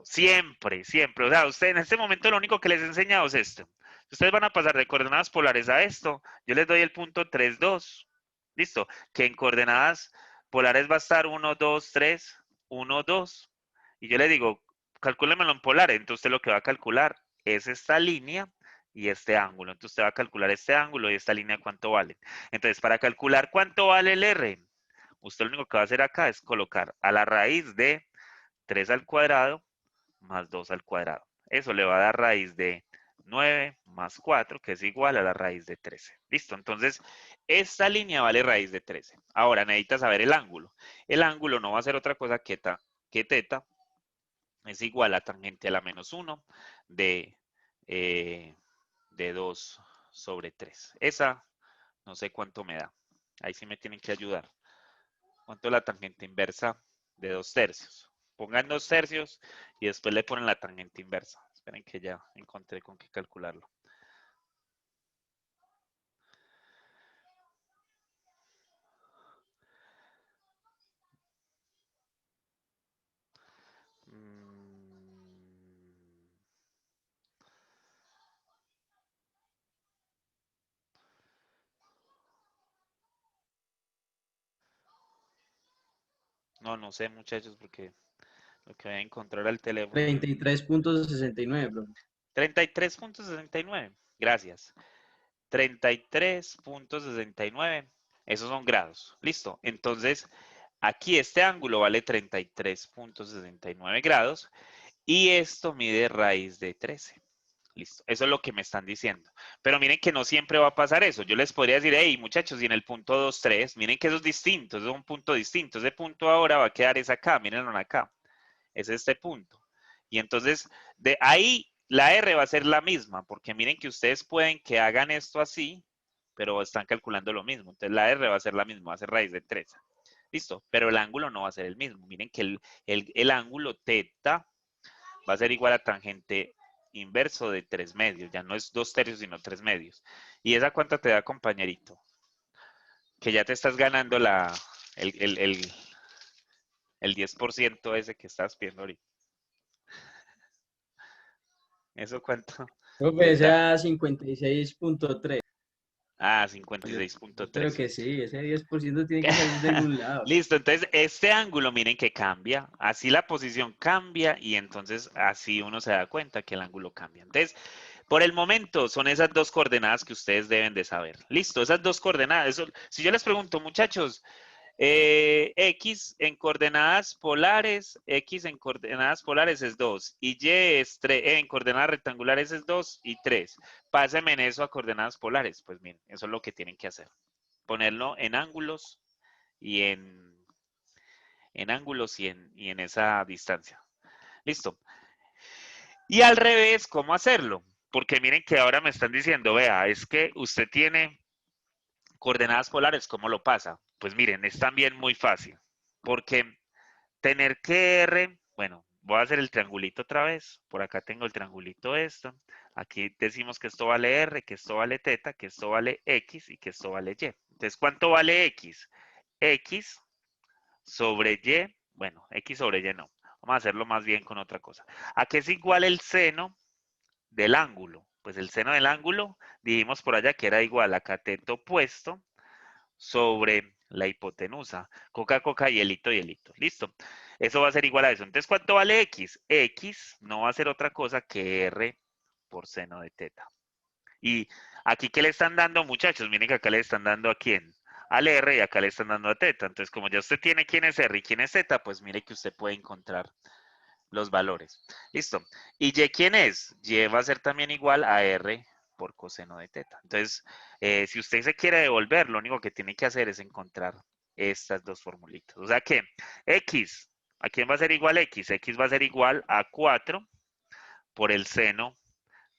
Siempre, siempre. O sea, usted en este momento lo único que les he enseñado es esto. Ustedes van a pasar de coordenadas polares a esto. Yo les doy el punto 3, 2. Listo. Que en coordenadas polares va a estar 1, 2, 3, 1, 2. Y yo le digo, calcúlemelo en polares. Entonces usted lo que va a calcular es esta línea y este ángulo. Entonces usted va a calcular este ángulo y esta línea cuánto vale. Entonces, para calcular cuánto vale el R, usted lo único que va a hacer acá es colocar a la raíz de 3 al cuadrado más 2 al cuadrado. Eso le va a dar raíz de 9 más 4, que es igual a la raíz de 13. Listo, entonces esta línea vale raíz de 13. Ahora necesita saber el ángulo. El ángulo no va a ser otra cosa que teta es igual a tangente a la menos 1 de 2 sobre 3. Esa no sé cuánto me da. Ahí sí me tienen que ayudar. ¿Cuánto es la tangente inversa de 2 tercios? Pongan 2 tercios y después le ponen la tangente inversa. Esperen que ya encontré con qué calcularlo. No sé, muchachos, porque lo que voy a encontrar al teléfono.
33.69, profe.
33.69. Gracias. 33.69. Esos son grados. Listo. Entonces, aquí este ángulo vale 33.69 grados y esto mide raíz de 13. Listo. Eso es lo que me están diciendo. Pero miren que no siempre va a pasar eso. Yo les podría decir, hey, muchachos, y en el punto 2, 3, miren que eso es distinto, eso es un punto distinto. Ese punto ahora va a quedar es acá, mírenlo acá. Es este punto. Y entonces, de ahí la R va a ser la misma, porque miren que ustedes pueden que hagan esto así, pero están calculando lo mismo. Entonces la R va a ser la misma, va a ser raíz de 13. Listo, pero el ángulo no va a ser el mismo. Miren que el ángulo teta va a ser igual a tangente inverso de 3 medios. Ya no es 2 tercios, sino 3 medios. ¿Y esa cuánta te da, compañerito? que ya te estás ganando el 10% ese que estás pidiendo ahorita. ¿Eso cuánto?
Profe, sea 56.3.
Ah,
Yo
56.3.
espero que sí, ese 10% tiene que salir de algún lado.
Listo, entonces este ángulo, miren que cambia, así la posición cambia y entonces así uno se da cuenta que el ángulo cambia. Entonces, por el momento son esas dos coordenadas que ustedes deben de saber. Listo, esas dos coordenadas. Si yo les pregunto, muchachos, X en coordenadas polares es 2 y Y es 3, en coordenadas rectangulares es 2 y 3. Pásenme en eso a coordenadas polares. Pues miren, eso es lo que tienen que hacer. Ponerlo en ángulos y en ángulos y en esa distancia. Listo. Y al revés, ¿cómo hacerlo? Porque miren que ahora me están diciendo, vea, es que usted tiene coordenadas polares, ¿cómo lo pasa? Pues miren, es también muy fácil. Porque tener que R, bueno, voy a hacer el triangulito otra vez. Por acá tengo el triangulito esto. Aquí decimos que esto vale R, que esto vale teta, que esto vale X y que esto vale Y. Entonces, ¿cuánto vale X? X sobre Y, bueno, X sobre Y no. Vamos a hacerlo más bien con otra cosa. ¿A qué es igual el seno del ángulo? Pues el seno del ángulo, dijimos por allá que era igual a cateto opuesto sobre la hipotenusa. Coca, coca, hielito, hielito. Listo. Eso va a ser igual a eso. Entonces, ¿cuánto vale X? X no va a ser otra cosa que R por seno de teta. Y aquí, ¿qué le están dando, muchachos? Miren que acá le están dando a quién. Al R y acá le están dando a teta. Entonces, como ya usted tiene quién es R y quién es teta, pues mire que usted puede encontrar los valores. Listo. ¿Y Y quién es? Y va a ser también igual a R por coseno de teta. Entonces, si usted se quiere devolver, lo único que tiene que hacer es encontrar estas dos formulitas. O sea que X, ¿a quién va a ser igual X? X va a ser igual a 4 por el seno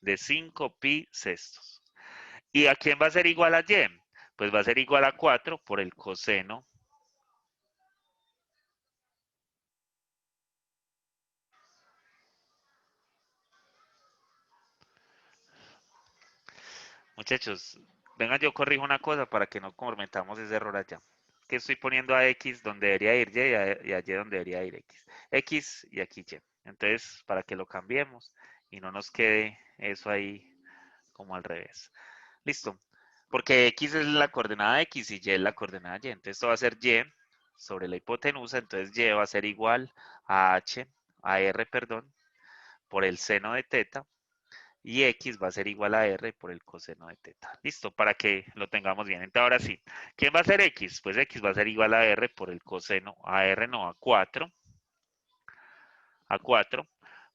de 5 pi sextos. ¿Y a quién va a ser igual a Y? Pues va a ser igual a 4 por el coseno muchachos, venga, yo corrijo una cosa para que no cometamos ese error allá. Que estoy poniendo a X donde debería ir Y y a Y donde debería ir X. X y aquí Y. Entonces, para que lo cambiemos y no nos quede eso ahí como al revés. Listo. Porque X es la coordenada X y Y es la coordenada Y. Entonces, esto va a ser Y sobre la hipotenusa. Entonces, Y va a ser igual a H, a R, perdón, por el seno de teta. Y X va a ser igual a R por el coseno de teta. Listo, para que lo tengamos bien. Entonces, ahora sí, ¿quién va a ser X? Pues X va a ser igual a R por el coseno, a R no, a 4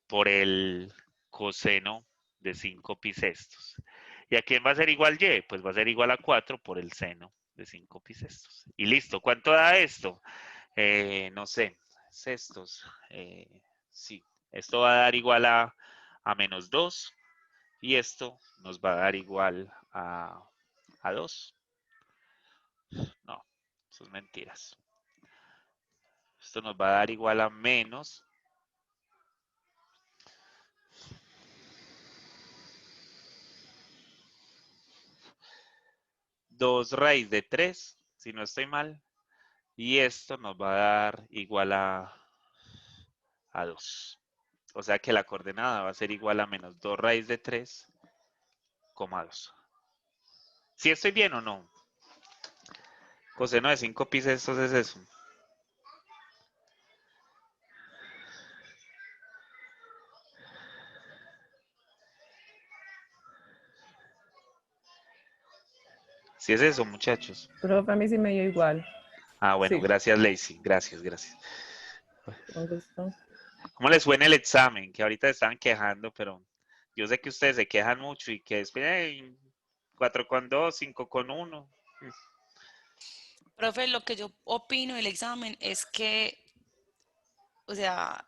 por el coseno de 5 pi sextos. ¿Y a quién va a ser igual Y? Pues va a ser igual a 4 por el seno de 5 pi sextos. Y listo, ¿cuánto da esto? No sé, sextos. Sí, esto va a dar igual a menos 2. Y esto nos va a dar igual a 2. No, eso es mentiras. Esto nos va a dar igual a menos 2 raíz de 3, si no estoy mal. Y esto nos va a dar igual a 2. O sea que la coordenada va a ser igual a menos 2 raíz de 3, 2. ¿Sí estoy bien o no? Coseno de 5 pi sextos es eso. ¿Sí es eso, muchachos?
Profe, a mí sí me dio igual.
Ah, bueno,
Sí,
gracias, Lacey. Gracias, gracias.
con gusto.
¿Cómo les fue en el examen? Que ahorita estaban quejando, pero yo sé que ustedes se quejan mucho y que después, 4,2, 5,1.
Profe, lo que yo opino del examen es que, o sea,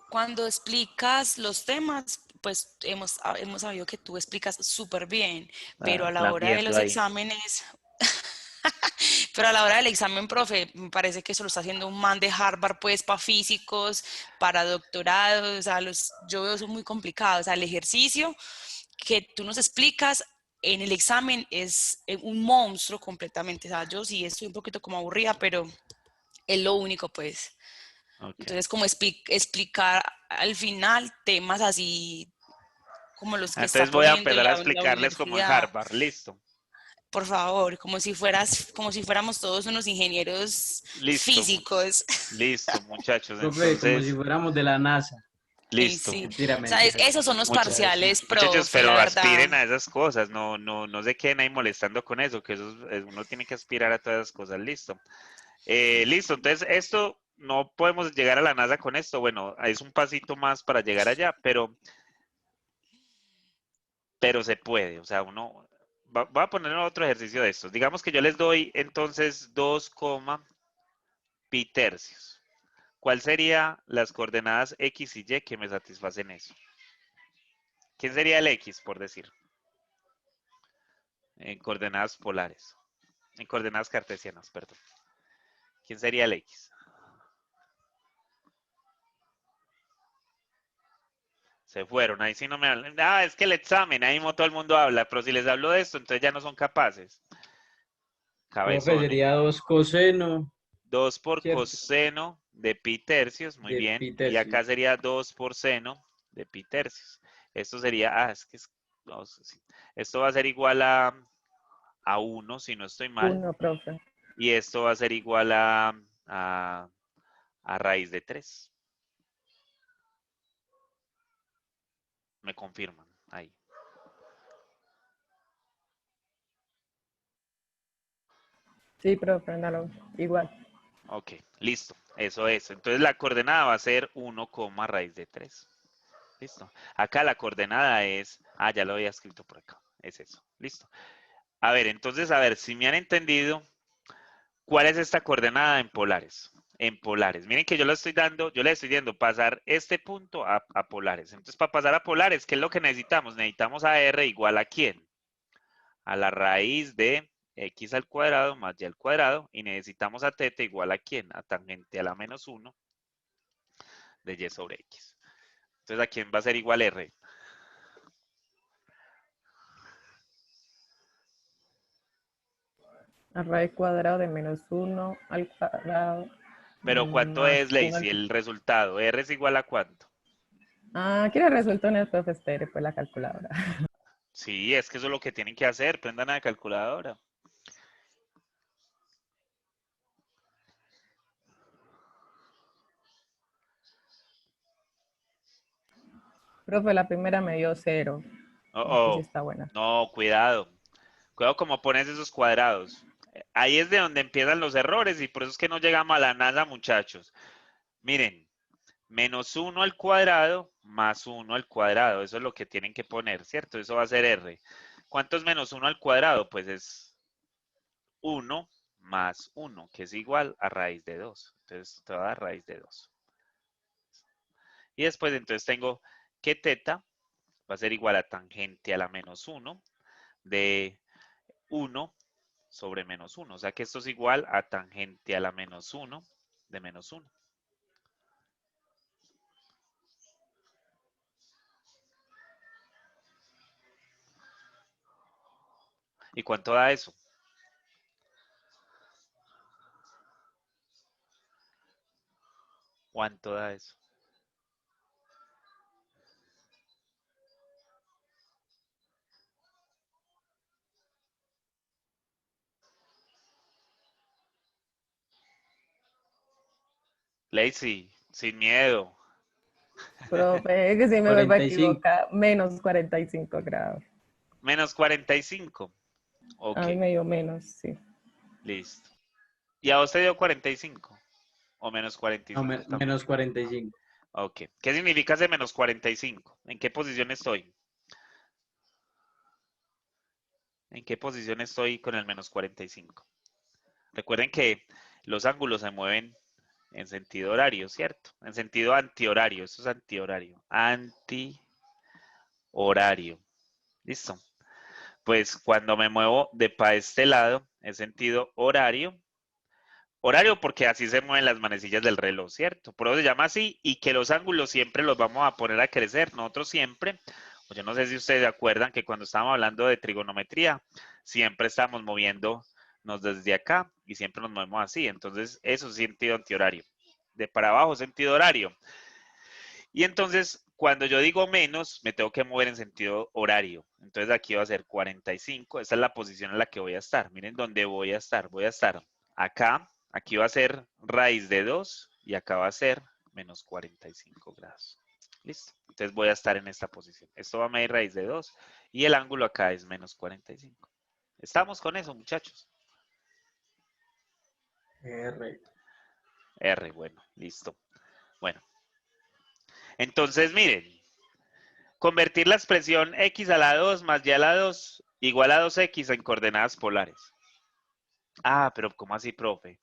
cuando explicas los temas, pues hemos sabido que tú explicas súper bien, pero a la hora de
Lambiendo
los
ahí.
exámenes, pero a la hora del examen, profe, me parece que eso lo está haciendo un man de Harvard, pues, para físicos, para doctorados, o sea, yo veo eso muy complicado, o sea, el ejercicio que tú nos explicas en el examen es un monstruo completamente. O sea, yo sí estoy un poquito como aburrida, pero es lo único, pues.
Ok.
Entonces, como explicar al final temas así como los que está
Entonces voy a
poniendo
empezar a
la
explicarles como en
universidad.
Harvard. Listo.
Por favor, como si fuéramos todos unos ingenieros
Listo.
físicos.
Listo, muchachos.
Profe, como si
Entonces,
fuéramos de la NASA.
Y
listo.
sí,
Mentira,
o sea,
mentira.
esos son los
Mucha-
parciales,
Muchachos,
profe, la
pero
verdad.
aspiren a esas cosas, no se queden ahí molestando con eso, que uno tiene que aspirar a todas esas cosas, listo. Listo, entonces esto no podemos llegar a la NASA con esto, bueno, es un pasito más para llegar allá, pero se puede, o sea, voy a poner otro ejercicio de estos. Digamos que yo les doy entonces 2, pi tercios. ¿Cuál sería las coordenadas X y Y que me satisfacen eso? ¿Quién sería el X, por decir? En coordenadas polares. En coordenadas cartesianas, perdón. ¿Quién sería el X? Se fueron, ahí sí no me hablan. Ah, es que el examen, ahí mismo todo el mundo habla, pero si les hablo de esto, entonces ya no son capaces.
Profe,
Cabezones.
sería 2 coseno
2 por
¿cierto?
coseno de pi tercios, muy
De
bien.
pi
Y acá
tercios.
sería 2 por seno de pi tercios. Esto sería, no, sí. Esto va a ser igual a 1, si no estoy mal.
1, profe.
Y esto va a ser igual a, a raíz de 3. Me confirman ahí.
Sí, profe, ándalo. Igual.
Ok, listo. Eso es. Entonces la coordenada va a ser 1, raíz de 3. Listo. Acá la coordenada es, ya lo había escrito por acá. Es eso. Listo. A ver, entonces, a ver, si me han entendido, ¿cuál es esta coordenada en polares? En polares. Miren que yo le estoy dando pasar este punto a polares. Entonces, para pasar a polares, ¿qué es lo que necesitamos? Necesitamos a R igual a ¿quién? A la raíz de x al cuadrado más y al cuadrado. Y necesitamos a θ igual a ¿quién? A tangente a la menos 1 de y sobre x. Entonces, ¿a quién va a ser igual R?
A raíz cuadrada de -1 al cuadrado
Pero ¿cuánto
más
es,
1
Lacey,
al...
el resultado? ¿R es igual a cuánto?
¿quiere resuelto en el profe Estere? Pues la calculadora.
Sí, es que eso es lo que tienen que hacer. Prendan la calculadora.
Profe, la primera me dio 0. No sé si
Oh,
está buena.
no, cuidado. Cuidado como pones esos cuadrados. Ahí es de donde empiezan los errores y por eso es que no llegamos a la nada, muchachos. Miren, menos 1 al cuadrado más 1 al cuadrado. Eso es lo que tienen que poner, ¿cierto? Eso va a ser R. ¿Cuánto es menos 1 al cuadrado? Pues es 1 más 1, que es igual a raíz de 2. Entonces, te va a dar raíz de 2. Y después, entonces, tengo que θ va a ser igual a tangente a la menos 1 de 1 sobre menos 1. O sea que esto es igual a tangente a la menos 1 de menos 1. ¿Y cuánto da eso? ¿Cuánto da eso? Lacey, sin miedo.
Profe, es que si me vuelvo a
45.
equivocar, menos 45 grados.
Menos 45. Ok,
A mí me dio menos, sí.
listo. ¿Y a vos te dio 45? ¿O menos
No,
45 también?
menos 45.
Ok. ¿Qué significa ese menos 45? ¿En qué posición estoy? ¿En qué posición estoy con el menos 45? Recuerden que los ángulos se mueven en sentido horario, ¿cierto? En sentido antihorario. Eso es antihorario. Antihorario. ¿Listo? Pues cuando me muevo de para este lado, en sentido horario. Horario porque así se mueven las manecillas del reloj, ¿cierto? Por eso se llama así y que los ángulos siempre los vamos a poner a crecer. Nosotros siempre Yo no sé si ustedes se acuerdan que cuando estábamos hablando de trigonometría, siempre estamos moviéndonos desde acá y siempre nos movemos así. Entonces, eso es sentido antihorario. De para abajo, sentido horario. Y entonces, cuando yo digo menos, me tengo que mover en sentido horario. Entonces, aquí va a ser 45. Esta es la posición en la que voy a estar. Miren dónde voy a estar. Voy a estar acá. Aquí va a ser raíz de 2 y acá va a ser menos 45 grados. Listo. Entonces voy a estar en esta posición. Esto va a medir raíz de 2 y el ángulo acá es menos 45. ¿Estamos con eso, muchachos?
R.
R, bueno, listo. Bueno. Entonces, miren. Convertir la expresión x a la 2 más y a la 2 igual a 2x en coordenadas polares. Ah, pero ¿cómo así, profe?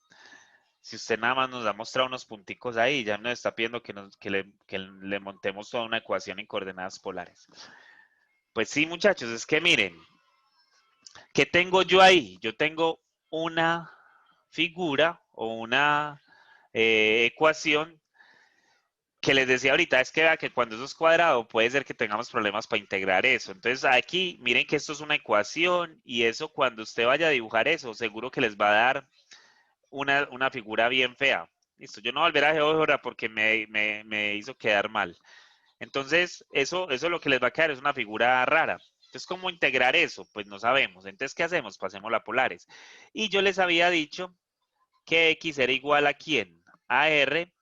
Si usted nada más nos ha mostrado unos punticos ahí, ya nos está pidiendo que le montemos toda una ecuación en coordenadas polares. Pues sí, muchachos, es que miren, ¿qué tengo yo ahí? Yo tengo una figura o una ecuación que les decía ahorita, es que vea que cuando eso es cuadrado puede ser que tengamos problemas para integrar eso. Entonces aquí, miren que esto es una ecuación y eso cuando usted vaya a dibujar eso, seguro que les va a dar una figura bien fea. Listo, yo no volveré a GeoGebra porque me hizo quedar mal. Entonces, eso lo que les va a quedar es una figura rara. Entonces, ¿cómo integrar eso? Pues no sabemos. Entonces, ¿qué hacemos? Pasemos a polares. Y yo les había dicho que X era igual a ¿quién? A R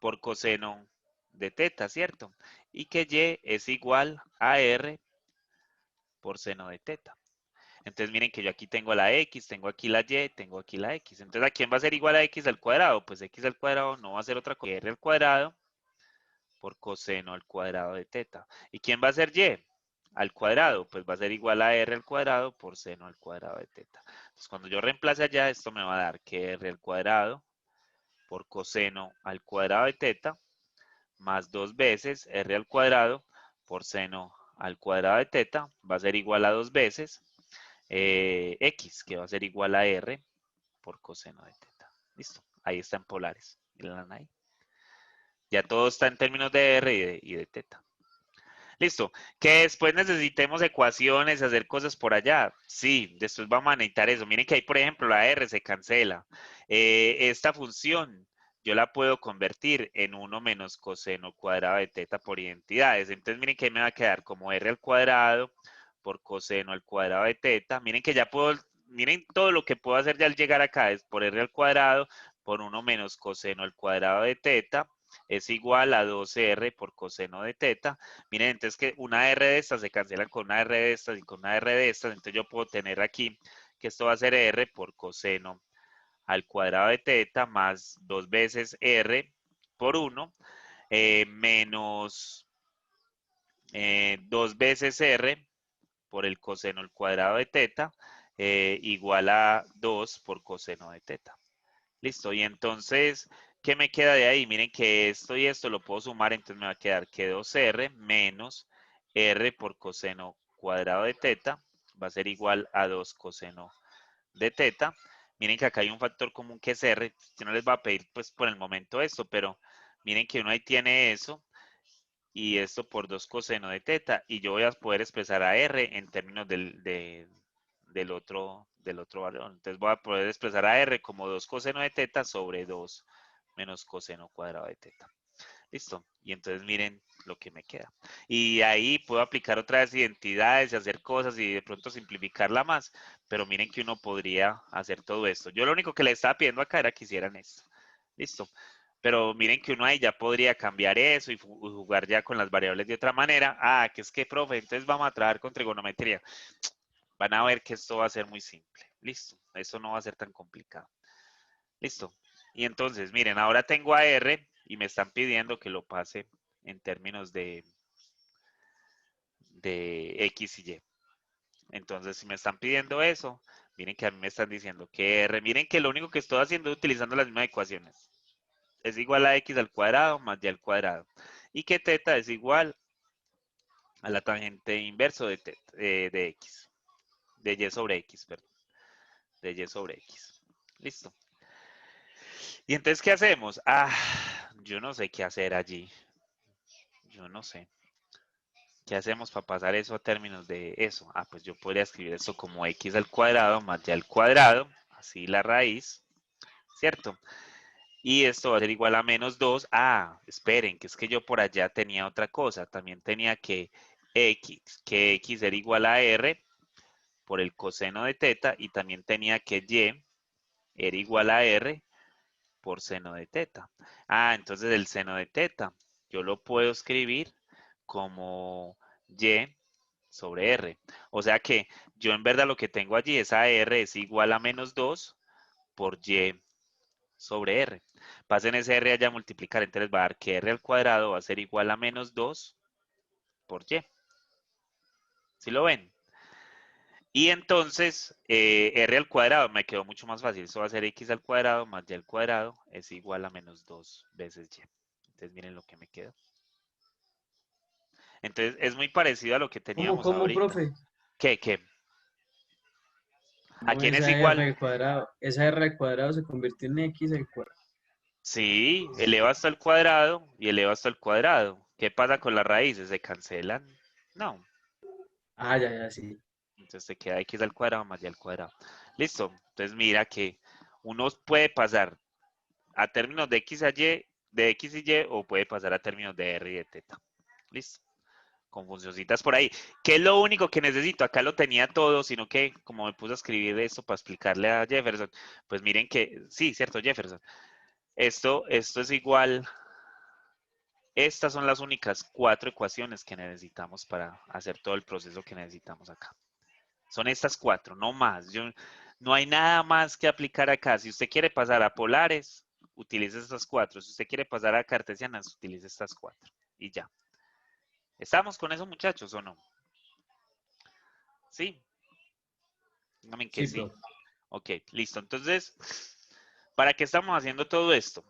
por coseno de teta, ¿cierto? Y que Y es igual a R por seno de teta. Entonces miren que yo aquí tengo la X, tengo aquí la Y, tengo aquí la X. Entonces, ¿a quién va a ser igual a X al cuadrado? Pues X al cuadrado no va a ser otra cosa que R al cuadrado por coseno al cuadrado de teta. ¿Y quién va a ser Y? Al cuadrado, pues va a ser igual a R al cuadrado por seno al cuadrado de teta. Entonces, cuando yo reemplace allá, esto me va a dar que R al cuadrado por coseno al cuadrado de teta más 2 veces R al cuadrado por seno al cuadrado de teta va a ser igual a 2 veces X, que va a ser igual a R por coseno de teta. Listo, ahí están polares. Miren ahí. Ya todo está en términos de R y de teta. Listo. Que después necesitemos ecuaciones, hacer cosas por allá. Sí, después vamos a necesitar eso. Miren que ahí, por ejemplo, la R se cancela. Esta función yo la puedo convertir en 1 menos coseno cuadrado de teta por identidades. Entonces, miren que ahí me va a quedar como R al cuadrado por coseno al cuadrado de teta. Miren que ya puedo, miren todo lo que puedo hacer ya al llegar acá es por R al cuadrado por 1 menos coseno al cuadrado de teta es igual a 2R por coseno de teta. Miren, entonces que una R de estas se cancela con una R de estas y con una R de estas. Entonces yo puedo tener aquí que esto va a ser R por coseno al cuadrado de teta más 2 veces R por 1 menos 2 veces R por el coseno al cuadrado de teta igual a 2 por coseno de teta. Listo, y entonces, ¿qué me queda de ahí? Miren que esto y esto lo puedo sumar, entonces me va a quedar que 2R menos R por coseno cuadrado de teta va a ser igual a 2 coseno de teta. Miren que acá hay un factor común que es R. Yo no les va a pedir pues por el momento esto, pero miren que uno ahí tiene eso y esto por 2 coseno de teta y yo voy a poder expresar a R en términos del otro valor. Entonces voy a poder expresar a R como 2 coseno de teta sobre 2 menos coseno cuadrado de teta. Listo. Y entonces miren lo que me queda. Y ahí puedo aplicar otras identidades y hacer cosas y de pronto simplificarla más. Pero miren que uno podría hacer todo esto. Yo lo único que le estaba pidiendo acá era que hicieran esto. Listo. Pero miren que uno ahí ya podría cambiar eso y jugar ya con las variables de otra manera. Ah, que es que, profe, entonces vamos a trabajar con trigonometría. Van a ver que esto va a ser muy simple. Listo. Esto no va a ser tan complicado. Listo. Y entonces, miren, ahora tengo a R y me están pidiendo que lo pase en términos de X y Y. Entonces, si me están pidiendo eso, miren que a mí me están diciendo que R, miren que lo único que estoy haciendo es utilizando las mismas ecuaciones. Es igual a X al cuadrado más Y al cuadrado. Y que teta es igual a la tangente inverso de, de X. De Y sobre X, perdón. De Y sobre X. Listo. Y entonces, ¿qué hacemos? Ah, yo no sé qué hacer allí. Yo no sé. ¿Qué hacemos para pasar eso a términos de eso? Ah, pues yo podría escribir esto como x al cuadrado más y al cuadrado, así la raíz, ¿cierto? Y esto va a ser igual a menos 2. Ah, esperen, que es que yo por allá tenía otra cosa. También tenía que x era igual a r por el coseno de teta y también tenía que y era igual a r por seno de teta. Ah, entonces el seno de teta yo lo puedo escribir como y sobre r. O sea que yo en verdad lo que tengo allí es a r es igual a menos 2 por y sobre r. Pasen ese r allá a multiplicar, entonces va a dar que r al cuadrado va a ser igual a menos 2 por y. ¿Sí lo ven? Y entonces r al cuadrado me quedó mucho más fácil. Eso va a ser x al cuadrado más y al cuadrado es igual a menos 2 veces y. Entonces miren lo que me quedó. Entonces es muy parecido a lo que teníamos
¿Cómo,
ahorita.
profe?
¿Qué? ¿A
¿Cómo
quién es
esa r
igual?
al cuadrado? Esa r al cuadrado se convirtió en x al cuadrado.
Sí, eleva hasta el cuadrado y eleva hasta el cuadrado. ¿Qué pasa con las raíces? ¿Se cancelan? No.
Ah, ya, sí.
Entonces te queda x al cuadrado más y al cuadrado. Listo. Entonces mira que uno puede pasar a términos de x a y, de x y y, o puede pasar a términos de r y de teta. Listo. Con funcioncitas por ahí. ¿Qué es lo único que necesito? Acá lo tenía todo, sino que como me puse a escribir esto para explicarle a Jefferson, pues miren que, sí, cierto, Jefferson. Esto es igual. Estas son las únicas 4 ecuaciones que necesitamos para hacer todo el proceso que necesitamos acá. Son estas 4, no más. No hay nada más que aplicar acá. Si usted quiere pasar a polares, utilice estas 4. Si usted quiere pasar a cartesianas, utilice estas 4. Y ya. ¿Estamos con eso, muchachos, o no? ¿Sí? Díganme que
Sí,
sí.
profe.
Ok, listo. Entonces, ¿para qué estamos haciendo todo esto?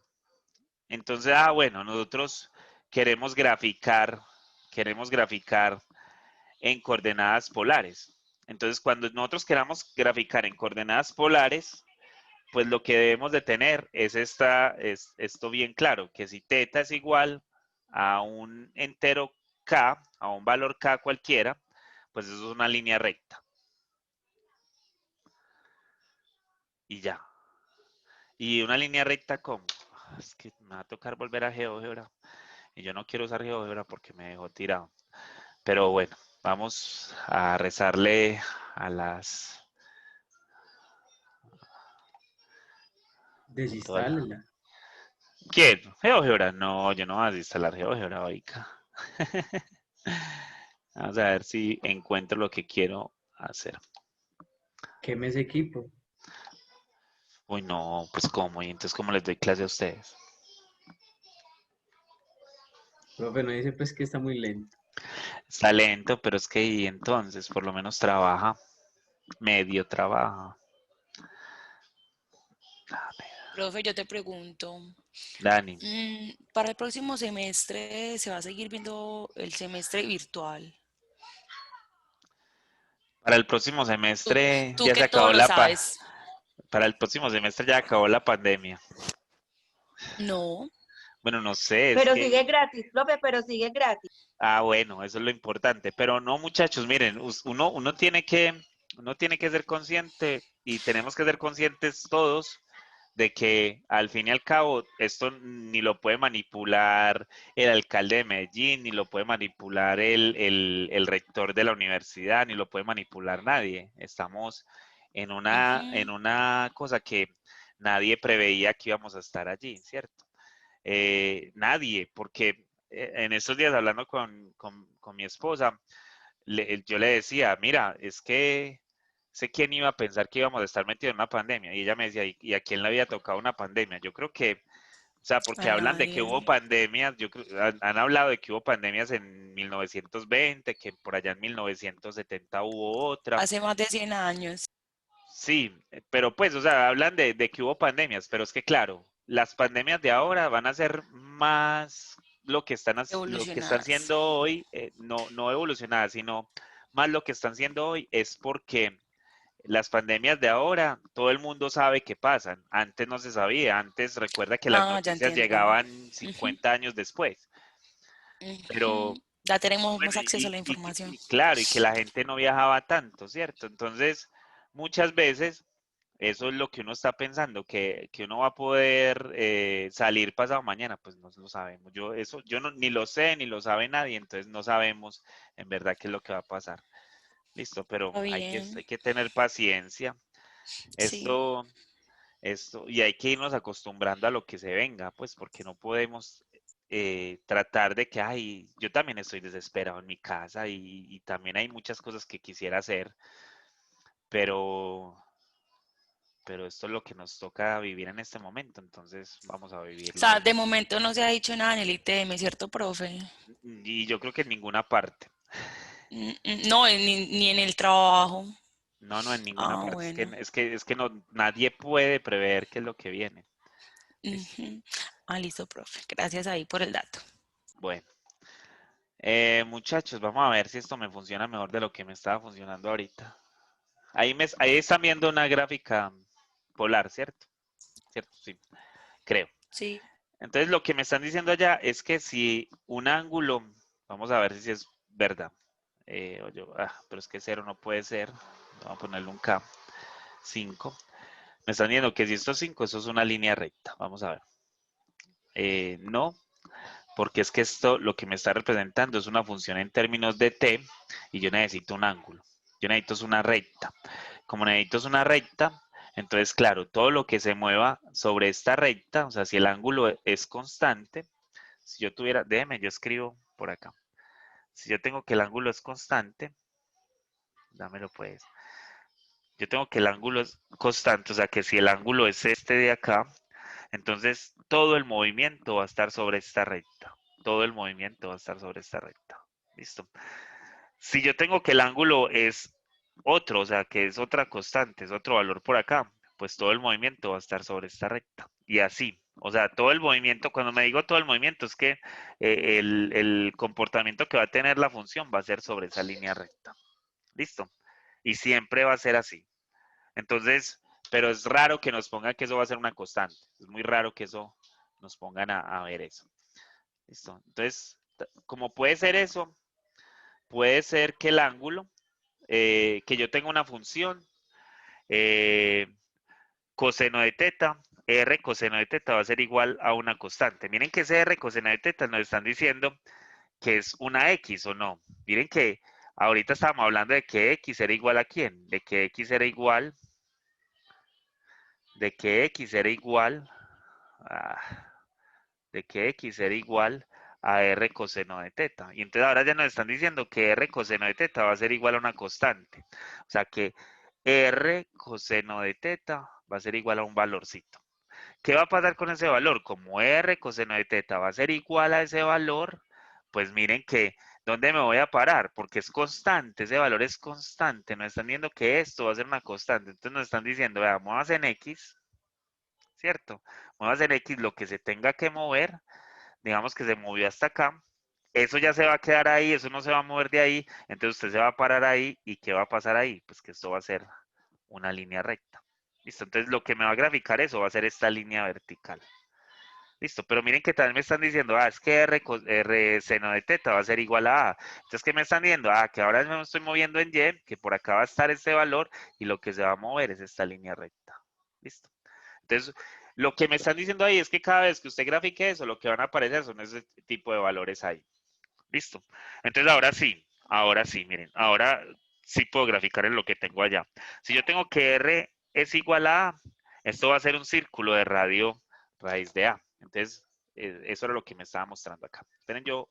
Entonces, bueno, nosotros queremos graficar en coordenadas polares. Entonces, cuando nosotros queramos graficar en coordenadas polares, pues lo que debemos de tener es esto bien claro, que si teta es igual a un entero k, a un valor k cualquiera, pues eso es una línea recta. Y ya. Y una línea recta, ¿cómo? Es que me va a tocar volver a GeoGebra. Y yo no quiero usar GeoGebra porque me dejó tirado. Pero bueno, vamos a rezarle a las... a toda la-
Desinstálela.
¿Quién? ¿GeoGebra? No, yo no voy a desinstalar GeoGebra, oiga. Vamos a ver si encuentro lo que quiero hacer.
Queme ese equipo.
Uy, no, pues ¿cómo? ¿Y entonces cómo les doy clase a ustedes?
Profe, no dice pues que está muy lento.
Está lento, pero es que y entonces por lo menos trabaja, medio trabaja.
Profe, yo te pregunto,
Dani,
para el próximo semestre se va a seguir viendo el semestre virtual.
para el próximo
Tú,
semestre
tú
ya se
que todo
acabó
lo
la
sabes.
para el próximo semestre ya acabó la pandemia.
No.
Bueno, no sé, es
Pero
que
sigue gratis, profe, pero sigue gratis.
bueno, eso es lo importante, pero no, muchachos, miren, uno tiene que ser consciente y tenemos que ser conscientes todos de que al fin y al cabo esto ni lo puede manipular el alcalde de Medellín, ni lo puede manipular el rector de la universidad, ni lo puede manipular nadie. Estamos en
Ujú.
una cosa que nadie preveía que íbamos a estar allí, ¿cierto? Nadie, porque en estos días hablando con mi esposa, yo le decía, mira, es que sé quién iba a pensar que íbamos a estar metidos en una pandemia. Y ella me decía, ¿y a quién le había tocado una pandemia? Yo creo que, o sea, porque
A
hablan de que hubo
nadie.
pandemias, han hablado de que hubo pandemias en 1920, que por allá en 1970 hubo otra.
Hace más de 100 años.
Sí, pero pues, o sea, hablan de que hubo pandemias, pero es que claro, las pandemias de ahora van a ser más lo que están
Evolucionadas.
siendo hoy, no evolucionadas, sino más lo que están siendo hoy es porque las pandemias de ahora, todo el mundo sabe que pasan. Antes no se sabía, antes recuerda que las
Ah, ya
noticias
entiendo.
llegaban
Ujú,
50 años después, pero,
ujú. Ya tenemos
Bueno,
más acceso a la información.
y claro, y que la gente no viajaba tanto, ¿cierto? Entonces, muchas veces eso es lo que uno está pensando, que uno va a poder salir pasado mañana, pues no lo sabemos. Yo no, ni lo sé, ni lo sabe nadie, entonces no sabemos en verdad qué es lo que va a pasar. Listo, pero
Está
hay
bien,
que tener paciencia.
sí.
Esto, y hay que irnos acostumbrando a lo que se venga, pues porque no podemos tratar de que, ay, yo también estoy desesperado en mi casa y también hay muchas cosas que quisiera hacer, pero, pero esto es lo que nos toca vivir en este momento, entonces vamos a
O
vivirlo
sea,
ahí.
de momento no se ha dicho nada en el ITM, ¿cierto, profe?
Y yo creo que en ninguna parte,
No, ni en el trabajo.
no, no en ninguna
Ah,
parte,
bueno.
es que no, nadie puede prever qué es lo que viene. Listo.
Ujú. Ah, listo, profe. Gracias ahí por el dato.
Bueno. Muchachos, vamos a ver si esto me funciona mejor de lo que me estaba funcionando ahorita. Ahí están viendo una gráfica polar, ¿cierto? ¿Cierto? Sí, creo.
Sí.
Entonces, lo que me están diciendo allá es que si un ángulo, vamos a ver si es verdad. Pero es que cero no puede ser. Vamos a ponerle un K. 5. Me están diciendo que si esto es 5, eso es una línea recta. Vamos a ver. No, porque es que esto lo que me está representando es una función en términos de t y yo necesito un ángulo. Yo necesito es una recta. Como necesito es una recta, entonces, claro, todo lo que se mueva sobre esta recta, o sea, si el ángulo es constante, si yo tuviera, déjeme, yo escribo por acá. Si yo tengo que el ángulo es constante, dámelo pues. Yo tengo que el ángulo es constante, o sea, que si el ángulo es este de acá, entonces todo el movimiento va a estar sobre esta recta. Todo el movimiento va a estar sobre esta recta. Listo. Si yo tengo que el ángulo es otro, o sea, que es otra constante, es otro valor por acá, pues todo el movimiento va a estar sobre esta recta. Y así, o sea, todo el movimiento, cuando me digo todo el movimiento, es que el comportamiento que va a tener la función va a ser sobre esa línea recta. Listo. Y siempre va a ser así. Entonces, pero es raro que nos pongan que eso va a ser una constante. Es muy raro que eso nos pongan a ver eso. Listo. Entonces, como puede ser eso, puede ser que el ángulo, que yo tenga una función, eh, coseno de teta, r coseno de teta va a ser igual a una constante. Miren que ese r coseno de teta nos están diciendo que es una x o no. Miren que ahorita estábamos hablando de que x era igual a quién, de que x era igual de que x era igual a, de que x era igual a r coseno de teta. Y entonces ahora ya nos están diciendo que r coseno de teta va a ser igual a una constante. O sea que r coseno de teta va a ser igual a un valorcito. ¿Qué va a pasar con ese valor? Como r coseno de teta va a ser igual a ese valor, pues miren que, ¿dónde me voy a parar? Porque es constante, ese valor es constante. Nos están diciendo que esto va a ser una constante. Entonces nos están diciendo, veamos en x, ¿cierto? Muevas en X lo que se tenga que mover, digamos que se movió hasta acá, eso ya se va a quedar ahí, eso no se va a mover de ahí, entonces usted se va a parar ahí, ¿y qué va a pasar ahí? Pues que esto va a ser una línea recta. Listo, entonces lo que me va a graficar eso va a ser esta línea vertical. Listo, pero miren que también me están diciendo, es que R seno de teta va a ser igual a A. Entonces, ¿qué me están diciendo? Que ahora me estoy moviendo en Y, que por acá va a estar este valor, y lo que se va a mover es esta línea recta. Listo. Entonces, lo que me están diciendo ahí es que cada vez que usted grafique eso, lo que van a aparecer son ese tipo de valores ahí. Listo. Entonces, ahora sí, miren, ahora sí puedo graficar en lo que tengo allá. Si yo tengo que R es igual a A, esto va a ser un círculo de radio raíz de A. Entonces, eso era lo que me estaba mostrando acá. Esperen, yo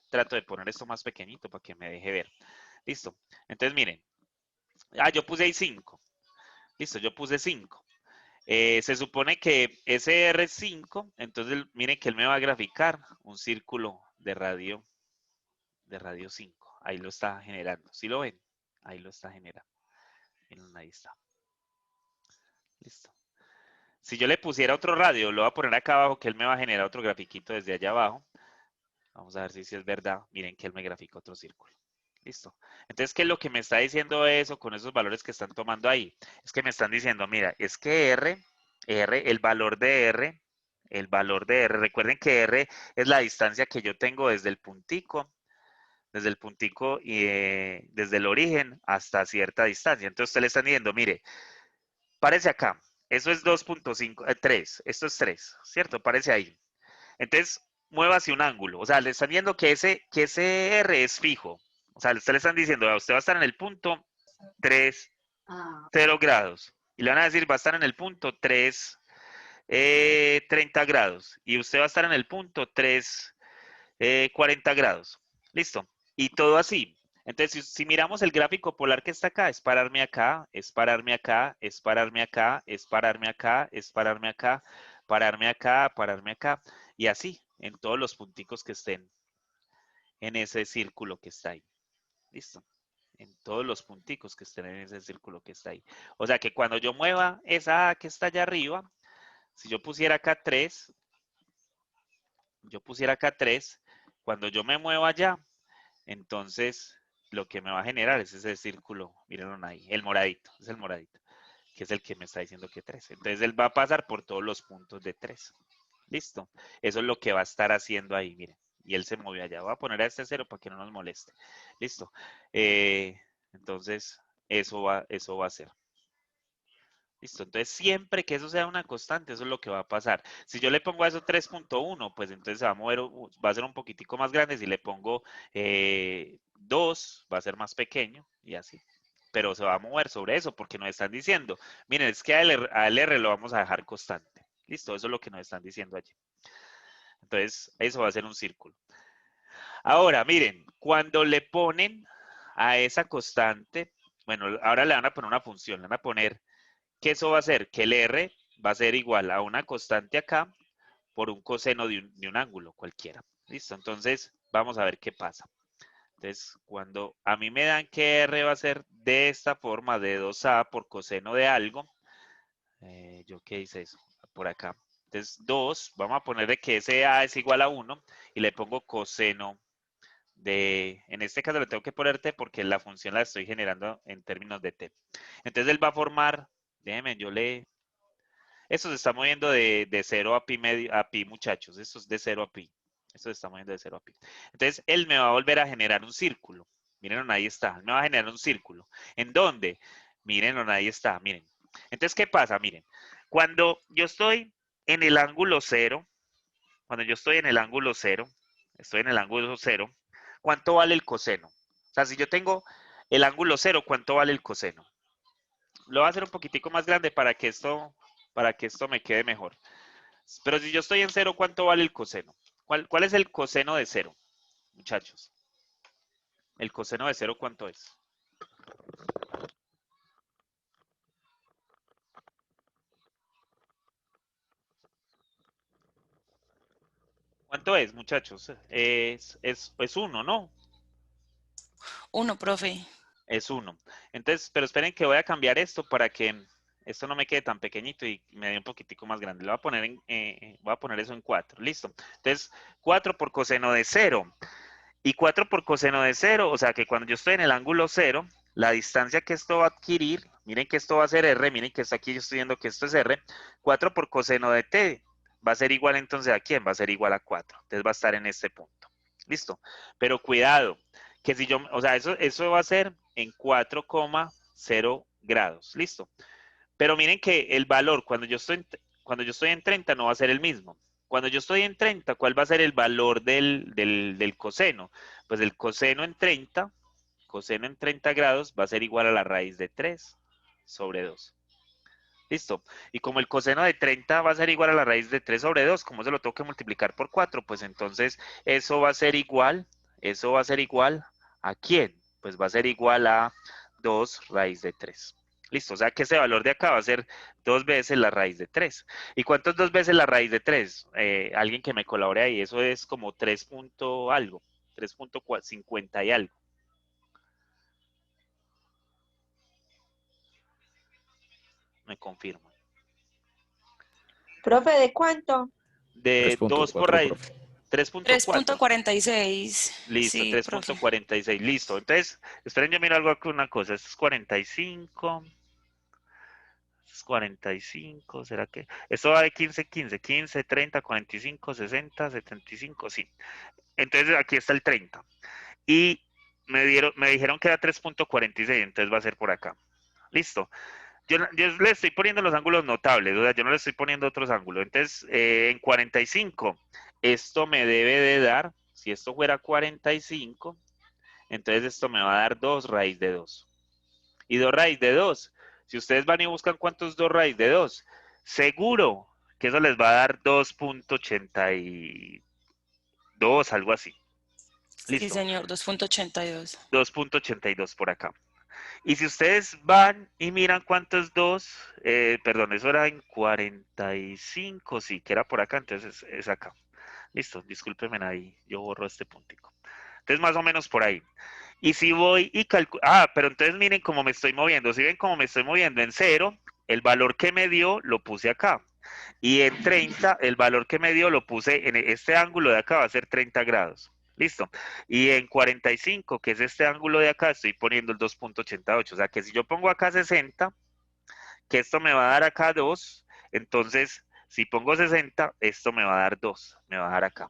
trato de poner esto más pequeñito para que me deje ver. Listo. Entonces, miren. Yo puse ahí 5. Listo, yo puse 5. Se supone que ese R5, entonces miren que él me va a graficar un círculo de radio 5. Ahí lo está generando. ¿Sí lo ven? Ahí lo está generando. Miren, ahí está. Listo. Si yo le pusiera otro radio, lo voy a poner acá abajo que él me va a generar otro grafiquito desde allá abajo. Vamos a ver si es verdad. Miren que él me grafica otro círculo. Listo. Entonces, ¿qué es lo que me está diciendo eso con esos valores que están tomando ahí? Es que me están diciendo, mira, es que el valor de R, recuerden que R es la distancia que yo tengo desde el puntico desde el puntico y desde el origen hasta cierta distancia. Entonces usted le está diciendo, mire, párese acá. Eso es 2.5, 3. Esto es 3, ¿cierto? Párese ahí. Entonces, mueva hacia un ángulo. O sea, le están viendo que ese R es fijo. O sea, usted le están diciendo, usted va a estar en el punto 3, 0 grados. Y le van a decir, va a estar en el punto 3, 30 grados. Y usted va a estar en el punto 3, 40 grados. Listo. Y todo así. Entonces, si miramos el gráfico polar que está acá, es pararme acá, es pararme acá, es pararme acá, es pararme acá, es pararme acá, pararme acá, pararme acá. Y así, en todos los punticos que estén en ese círculo que está ahí. Listo. En todos los punticos que estén en ese círculo que está ahí. O sea que cuando yo mueva esa A que está allá arriba, si yo pusiera acá 3, cuando yo me mueva allá, entonces lo que me va a generar es ese círculo, miren ahí, el moradito, es el moradito, que es el que me está diciendo que 3. Entonces él va a pasar por todos los puntos de 3. Listo. Eso es lo que va a estar haciendo ahí, miren. Y él se movió allá. Voy a poner a este 0 para que no nos moleste. Listo. Entonces, eso va a ser. Listo. Entonces, siempre que eso sea una constante, eso es lo que va a pasar. Si yo le pongo a eso 3.1, pues entonces se va a mover, va a ser un poquitico más grande. Si le pongo 2, va a ser más pequeño y así. Pero se va a mover sobre eso porque nos están diciendo, miren, es que al R lo vamos a dejar constante. Listo, eso es lo que nos están diciendo allí. Entonces, eso va a ser un círculo. Ahora, miren, cuando le ponen a esa constante, bueno, ahora le van a poner una función, le van a poner que eso va a ser que el R va a ser igual a una constante acá por un coseno de un ángulo cualquiera. Listo, entonces vamos a ver qué pasa. Entonces, cuando a mí me dan que R va a ser de esta forma, de 2A por coseno de algo, ¿yo qué hice eso? Por acá. Entonces, 2, vamos a ponerle que ese A es igual a 1 y le pongo coseno de, en este caso le tengo que poner T porque la función la estoy generando en términos de T. Entonces, él va a formar, déjenme, eso se está moviendo de 0 a pi, a pi, muchachos. Eso es de 0 a pi. Eso se está moviendo de 0 a pi. Entonces, él me va a volver a generar un círculo. Miren, ahí está. Me va a generar un círculo. ¿En dónde? Miren, ahí está. Miren. Entonces, ¿qué pasa? Miren. Cuando yo estoy en el ángulo 0, estoy en el ángulo 0, ¿cuánto vale el coseno? O sea, si yo tengo el ángulo 0, ¿cuánto vale el coseno? Lo voy a hacer un poquitico más grande para que esto me quede mejor. Pero si yo estoy en 0, ¿cuánto vale el coseno? ¿Cuál es el coseno de 0, muchachos? ¿El coseno de 0 cuánto es? ¿Cuánto es, muchachos? Es 1, ¿no?
1, profe.
Es 1. Entonces, pero esperen que voy a cambiar esto para que esto no me quede tan pequeñito y me dé un poquitico más grande. Le voy a poner, voy a poner eso en 4. Listo. Entonces, 4 por coseno de 0. Y 4 por coseno de 0, o sea que cuando yo estoy en el ángulo 0, la distancia que esto va a adquirir, miren que esto va a ser R, miren que está aquí, yo estoy viendo que esto es R, 4 por coseno de T va a ser igual entonces ¿a quién? Va a ser igual a 4. Entonces va a estar en este punto. ¿Listo? Pero cuidado, que si yo, o sea, eso va a ser en 4,0 grados. ¿Listo? Pero miren que el valor cuando yo estoy en 30 no va a ser el mismo. Cuando yo estoy en 30, ¿cuál va a ser el valor del coseno? Pues el coseno en 30 grados va a ser igual a la raíz de 3 sobre 2. ¿Listo? Y como el coseno de 30 va a ser igual a la raíz de 3 sobre 2, como se lo tengo que multiplicar por 4, pues entonces eso va a ser igual ¿a quién? Pues va a ser igual a 2 raíz de 3. Listo, o sea que ese valor de acá va a ser 2 veces la raíz de 3. ¿Y cuánto es 2 veces la raíz de 3? Alguien que me colabore ahí, eso es como 3 punto algo, 3.50 y algo. Me confirma.
Profe, ¿de cuánto?
De 2 por raíz. 3.4.
3.46.
Listo,
Sí, profe.
3.46. Listo. Entonces, esperen, yo miro algo aquí, una cosa. Esto es 45. Esto es 45. ¿Será que? Esto va de 15, 15, 15, 30, 45, 60, 75. Sí. Entonces, aquí está el 30. Y me dijeron que era 3.46, entonces va a ser por acá. Listo. Yo le estoy poniendo los ángulos notables, o sea, yo no le estoy poniendo otros ángulos. Entonces, en 45, esto me debe de dar, si esto fuera 45, entonces esto me va a dar 2 raíz de 2. Y 2 raíz de 2, si ustedes van y buscan cuántos 2 raíz de 2, seguro que eso les va a dar 2.82, algo así.
Sí,
Listo,
señor, 2.82.
2.82 por acá. Y si ustedes van y miran cuántos 2, perdón, eso era en 45, sí, que era por acá, entonces es acá. Listo, discúlpenme ahí, yo borro este puntico. Entonces más o menos por ahí. Y si voy y calculo, pero entonces miren cómo me estoy moviendo. Si ven cómo me estoy moviendo en 0, el valor que me dio lo puse acá. Y en 30, el valor que me dio lo puse en este ángulo de acá, va a ser 30 grados. Listo. Y en 45, que es este ángulo de acá, estoy poniendo el 2.88. O sea que si yo pongo acá 60, que esto me va a dar acá 2, entonces si pongo 60, esto me va a dar 2, me va a dar acá.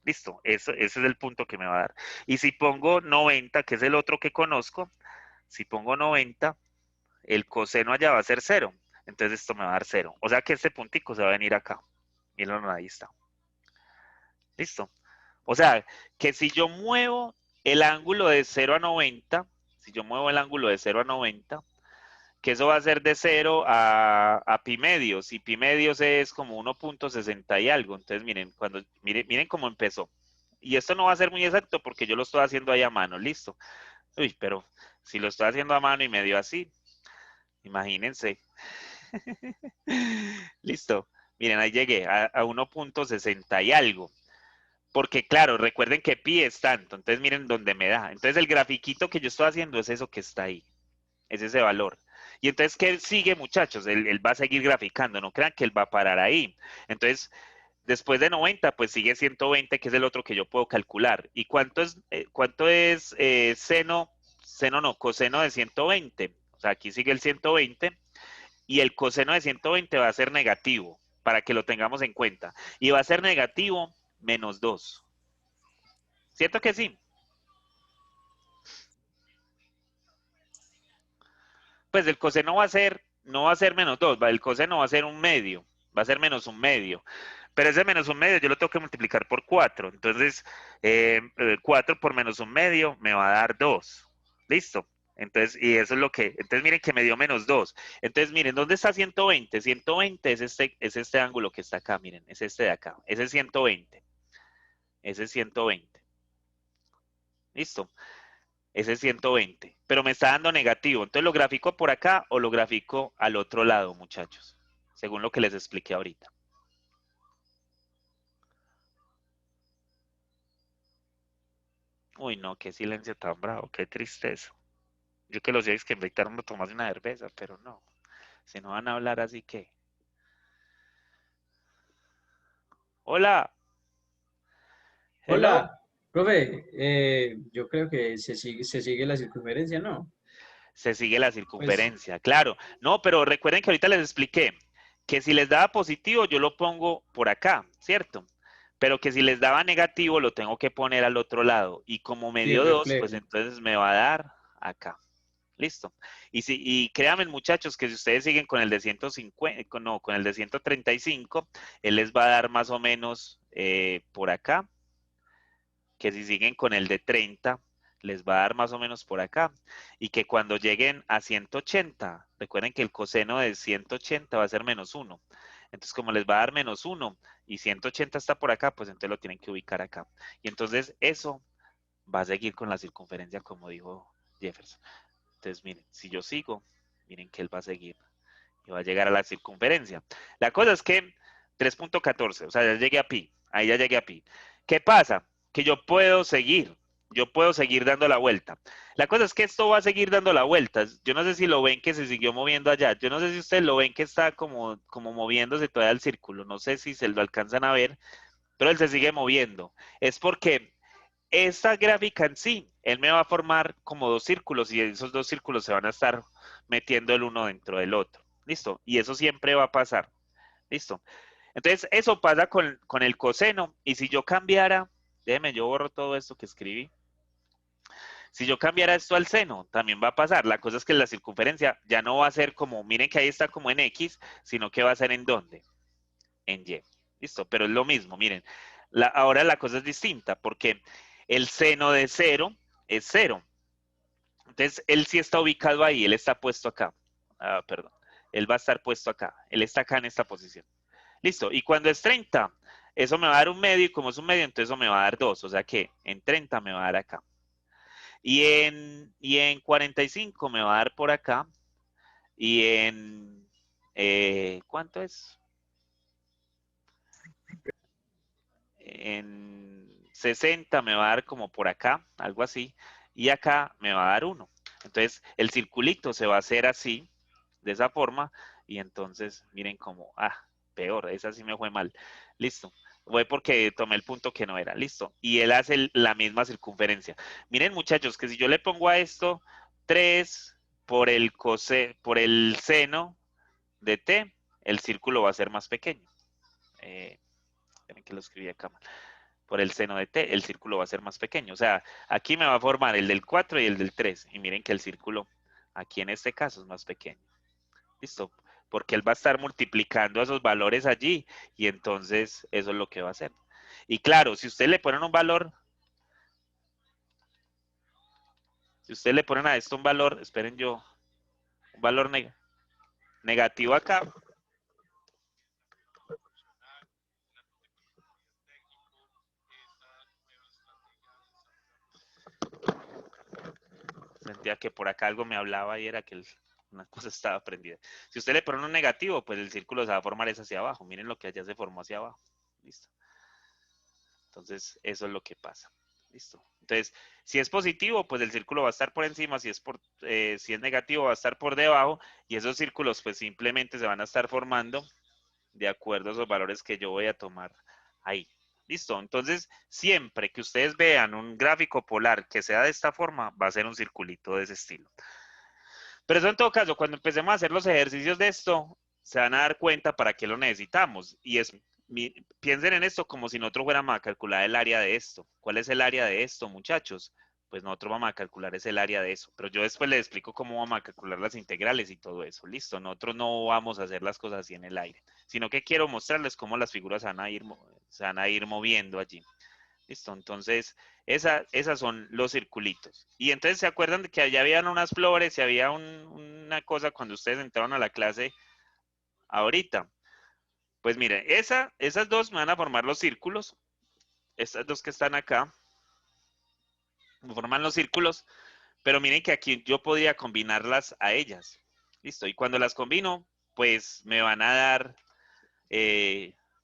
Listo, ese es el punto que me va a dar. Y si pongo 90, que es el otro que conozco, si pongo 90, el coseno allá va a ser 0. Entonces esto me va a dar 0. O sea que este puntico se va a venir acá. Mírenlo, ahí está. Listo. O sea, que si yo muevo el ángulo de 0 a 90, si yo muevo el ángulo de 0 a 90, que eso va a ser de 0 a pi medios, y pi medios es como 1.60 y algo. Entonces, miren cómo empezó. Y esto no va a ser muy exacto porque yo lo estoy haciendo ahí a mano, listo. Uy, pero si lo estoy haciendo a mano y medio así, imagínense. Listo. Miren, ahí llegué a 1.60 y algo. Porque claro, recuerden que pi es tanto, entonces miren dónde me da. Entonces el grafiquito que yo estoy haciendo es eso que está ahí, es ese valor. Y entonces, ¿qué sigue, muchachos? Él va a seguir graficando, no crean que él va a parar ahí. Entonces, después de 90, pues sigue 120, que es el otro que yo puedo calcular. ¿Y cuánto es coseno de 120? O sea, aquí sigue el 120 y el coseno de 120 va a ser negativo, para que lo tengamos en cuenta. Y va a ser negativo menos 2. ¿Cierto que sí? Pues el coseno no va a ser menos 2, el coseno va a ser un medio, va a ser menos un medio. Pero ese menos un medio yo lo tengo que multiplicar por 4. Entonces, 4 por menos un medio me va a dar 2. ¿Listo? Entonces, y eso es lo que, entonces miren que me dio menos 2. Entonces, miren, ¿dónde está 120? 120 es este ángulo que está acá, miren, es este de acá. Ese es 120. Ese es 120. ¿Listo? Ese es 120. Pero me está dando negativo. Entonces, ¿lo grafico por acá o lo grafico al otro lado, muchachos? Según lo que les expliqué ahorita. Uy, no, qué silencio tan bravo, qué tristeza. Yo que los días que invitaron a tomarse una cerveza, pero no. Si no van a hablar así que. Hola. Hello.
Hola, profe, yo creo que se sigue la circunferencia, ¿no?
Se sigue la
Pues,
circunferencia, claro. No, pero recuerden que ahorita les expliqué que si les daba positivo, yo lo pongo por acá, ¿cierto? Pero que si les daba negativo, lo tengo que poner al otro lado. Y como me
sí, el
dio 2, pues
reflejo.
entonces me va a dar acá. Listo. Y créanme, muchachos, que si ustedes siguen con el de 150, no, con el de 135, él les va a dar más o menos por acá, que si siguen con el de 30, les va a dar más o menos por acá. Y que cuando lleguen a 180, recuerden que el coseno de 180 va a ser menos 1. Entonces, como les va a dar menos 1 y 180 está por acá, pues entonces lo tienen que ubicar acá. Y entonces eso va a seguir con la circunferencia, como dijo Jefferson. Entonces, miren, si yo sigo, miren que él va a seguir y va a llegar a la circunferencia. La cosa es que 3.14, o sea, ya llegué a pi, ahí ya llegué a pi. ¿Qué pasa? Que yo puedo seguir dando la vuelta. La cosa es que esto va a seguir dando la vuelta. Yo no sé si lo ven que se siguió moviendo allá. Yo no sé si ustedes lo ven que está como moviéndose todavía el círculo. No sé si se lo alcanzan a ver, pero él se sigue moviendo. Es porque esta gráfica en sí, él me va a formar como dos círculos y esos dos círculos se van a estar metiendo el uno dentro del otro. ¿Listo? Y eso siempre va a pasar. ¿Listo? Entonces, eso pasa con el coseno. Y si yo cambiara, déjeme, yo borro todo esto que escribí. Si yo cambiara esto al seno, también va a pasar. La cosa es que la circunferencia ya no va a ser como, miren que ahí está como en X, sino que va a ser en ¿dónde? En Y. Listo, pero es lo mismo, miren. Ahora la cosa es distinta, porque el seno de 0 es 0. Entonces, él sí está ubicado ahí, él está puesto acá. Ah, perdón. Él va a estar puesto acá. Él está acá en esta posición. Listo. Y cuando es 30, eso me va a dar un medio, y como es un medio, entonces eso me va a dar 2. O sea que en 30 me va a dar acá. Y en 45 me va a dar por acá. Y en... ¿cuánto es? En 60 me va a dar como por acá, algo así. Y acá me va a dar 1. Entonces, el circulito se va a hacer así, de esa forma. Y entonces, miren cómo... peor, esa sí me fue mal. Listo. Fue porque tomé el punto que no era. Listo. Y él hace la misma circunferencia. Miren, muchachos, que si yo le pongo a esto 3 por por el seno de t, el círculo va a ser más pequeño. Esperen que lo escribí acá mal. Por el seno de t, el círculo va a ser más pequeño. O sea, aquí me va a formar el del 4 y el del 3. Y miren que el círculo aquí en este caso es más pequeño. Listo. Porque él va a estar multiplicando esos valores allí y entonces eso es lo que va a hacer. Y claro, si ustedes le ponen un valor, si ustedes le ponen a esto un valor, esperen yo, un valor negativo acá, sentía que por acá algo me hablaba y era que una cosa estaba prendida. Si usted le pone un negativo, pues el círculo se va a formar es hacia abajo. Miren lo que allá se formó hacia abajo. Listo. Entonces, eso es lo que pasa. Listo. Entonces, si es positivo, pues el círculo va a estar por encima. Si es negativo, va a estar por debajo. Y esos círculos, pues simplemente se van a estar formando de acuerdo a esos valores que yo voy a tomar ahí. Listo. Entonces, siempre que ustedes vean un gráfico polar que sea de esta forma, va a ser un circulito de ese estilo. Pero eso en todo caso, cuando empecemos a hacer los ejercicios de esto, se van a dar cuenta para qué lo necesitamos. Y piensen en esto como si nosotros fuéramos a calcular el área de esto. ¿Cuál es el área de esto, muchachos? Pues nosotros vamos a calcular es el área de eso. Pero yo después les explico cómo vamos a calcular las integrales y todo eso. Listo, nosotros no vamos a hacer las cosas así en el aire, sino que quiero mostrarles cómo las figuras se van a ir moviendo allí. Listo, entonces esas son los circulitos. Y entonces se acuerdan de que allá habían unas flores y había una cosa cuando ustedes entraron a la clase ahorita. Pues miren, esas dos me van a formar los círculos. Estas dos que están acá me forman los círculos. Pero miren que aquí yo podría combinarlas a ellas. Listo, y cuando las combino, pues me van a dar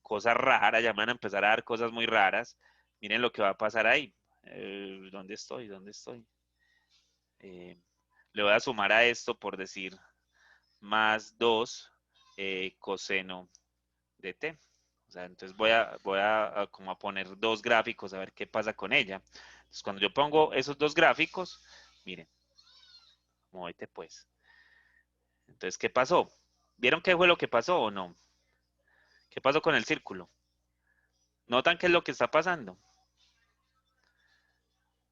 cosas raras, ya me van a empezar a dar cosas muy raras. Miren lo que va a pasar ahí. ¿Dónde estoy? ¿Dónde estoy? Le voy a sumar a esto por decir más 2 coseno de t. O sea, entonces voy a como a poner dos gráficos a ver qué pasa con ella. Entonces, cuando yo pongo esos dos gráficos, miren, muévete pues. Entonces, ¿qué pasó? ¿Vieron qué fue lo que pasó o no? ¿Qué pasó con el círculo? ¿Notan qué es lo que está pasando?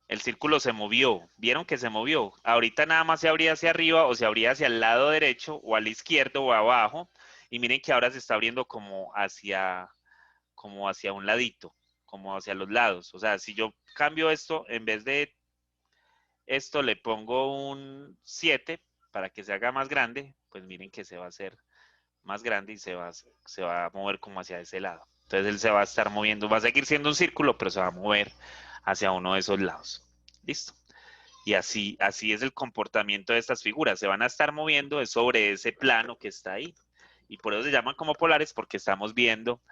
El círculo se movió. ¿Vieron que se movió? Ahorita nada más se abría hacia arriba o se abría hacia el lado derecho o al izquierdo o abajo. Y miren que ahora se está abriendo como hacia un ladito, como hacia los lados. O sea, si yo cambio esto, en vez de esto le pongo un 7 para que se haga más grande, pues miren que se va a hacer más grande y se va a mover como hacia ese lado. Entonces él se va a estar moviendo, va a seguir siendo un círculo, pero se va a mover hacia uno de esos lados. Listo. Y así es el comportamiento de estas figuras. Se van a estar moviendo sobre ese plano que está ahí. Y por eso se llaman como polares, porque estamos viendo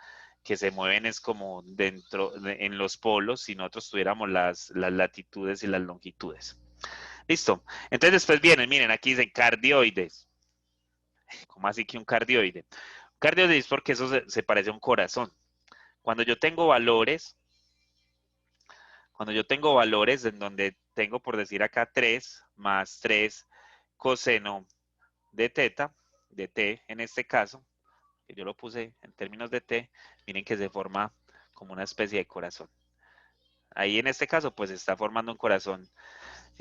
que se mueven es como en los polos, si nosotros tuviéramos las latitudes y las longitudes. Listo. Entonces después vienen, miren, aquí dicen cardioides. ¿Cómo así que un cardioide? Cardioide es porque eso se parece a un corazón. Cuando yo tengo valores en donde tengo, por decir acá, 3 más 3 coseno de teta, de t en este caso, que yo lo puse en términos de t, miren que se forma como una especie de corazón. Ahí en este caso, pues está formando un corazón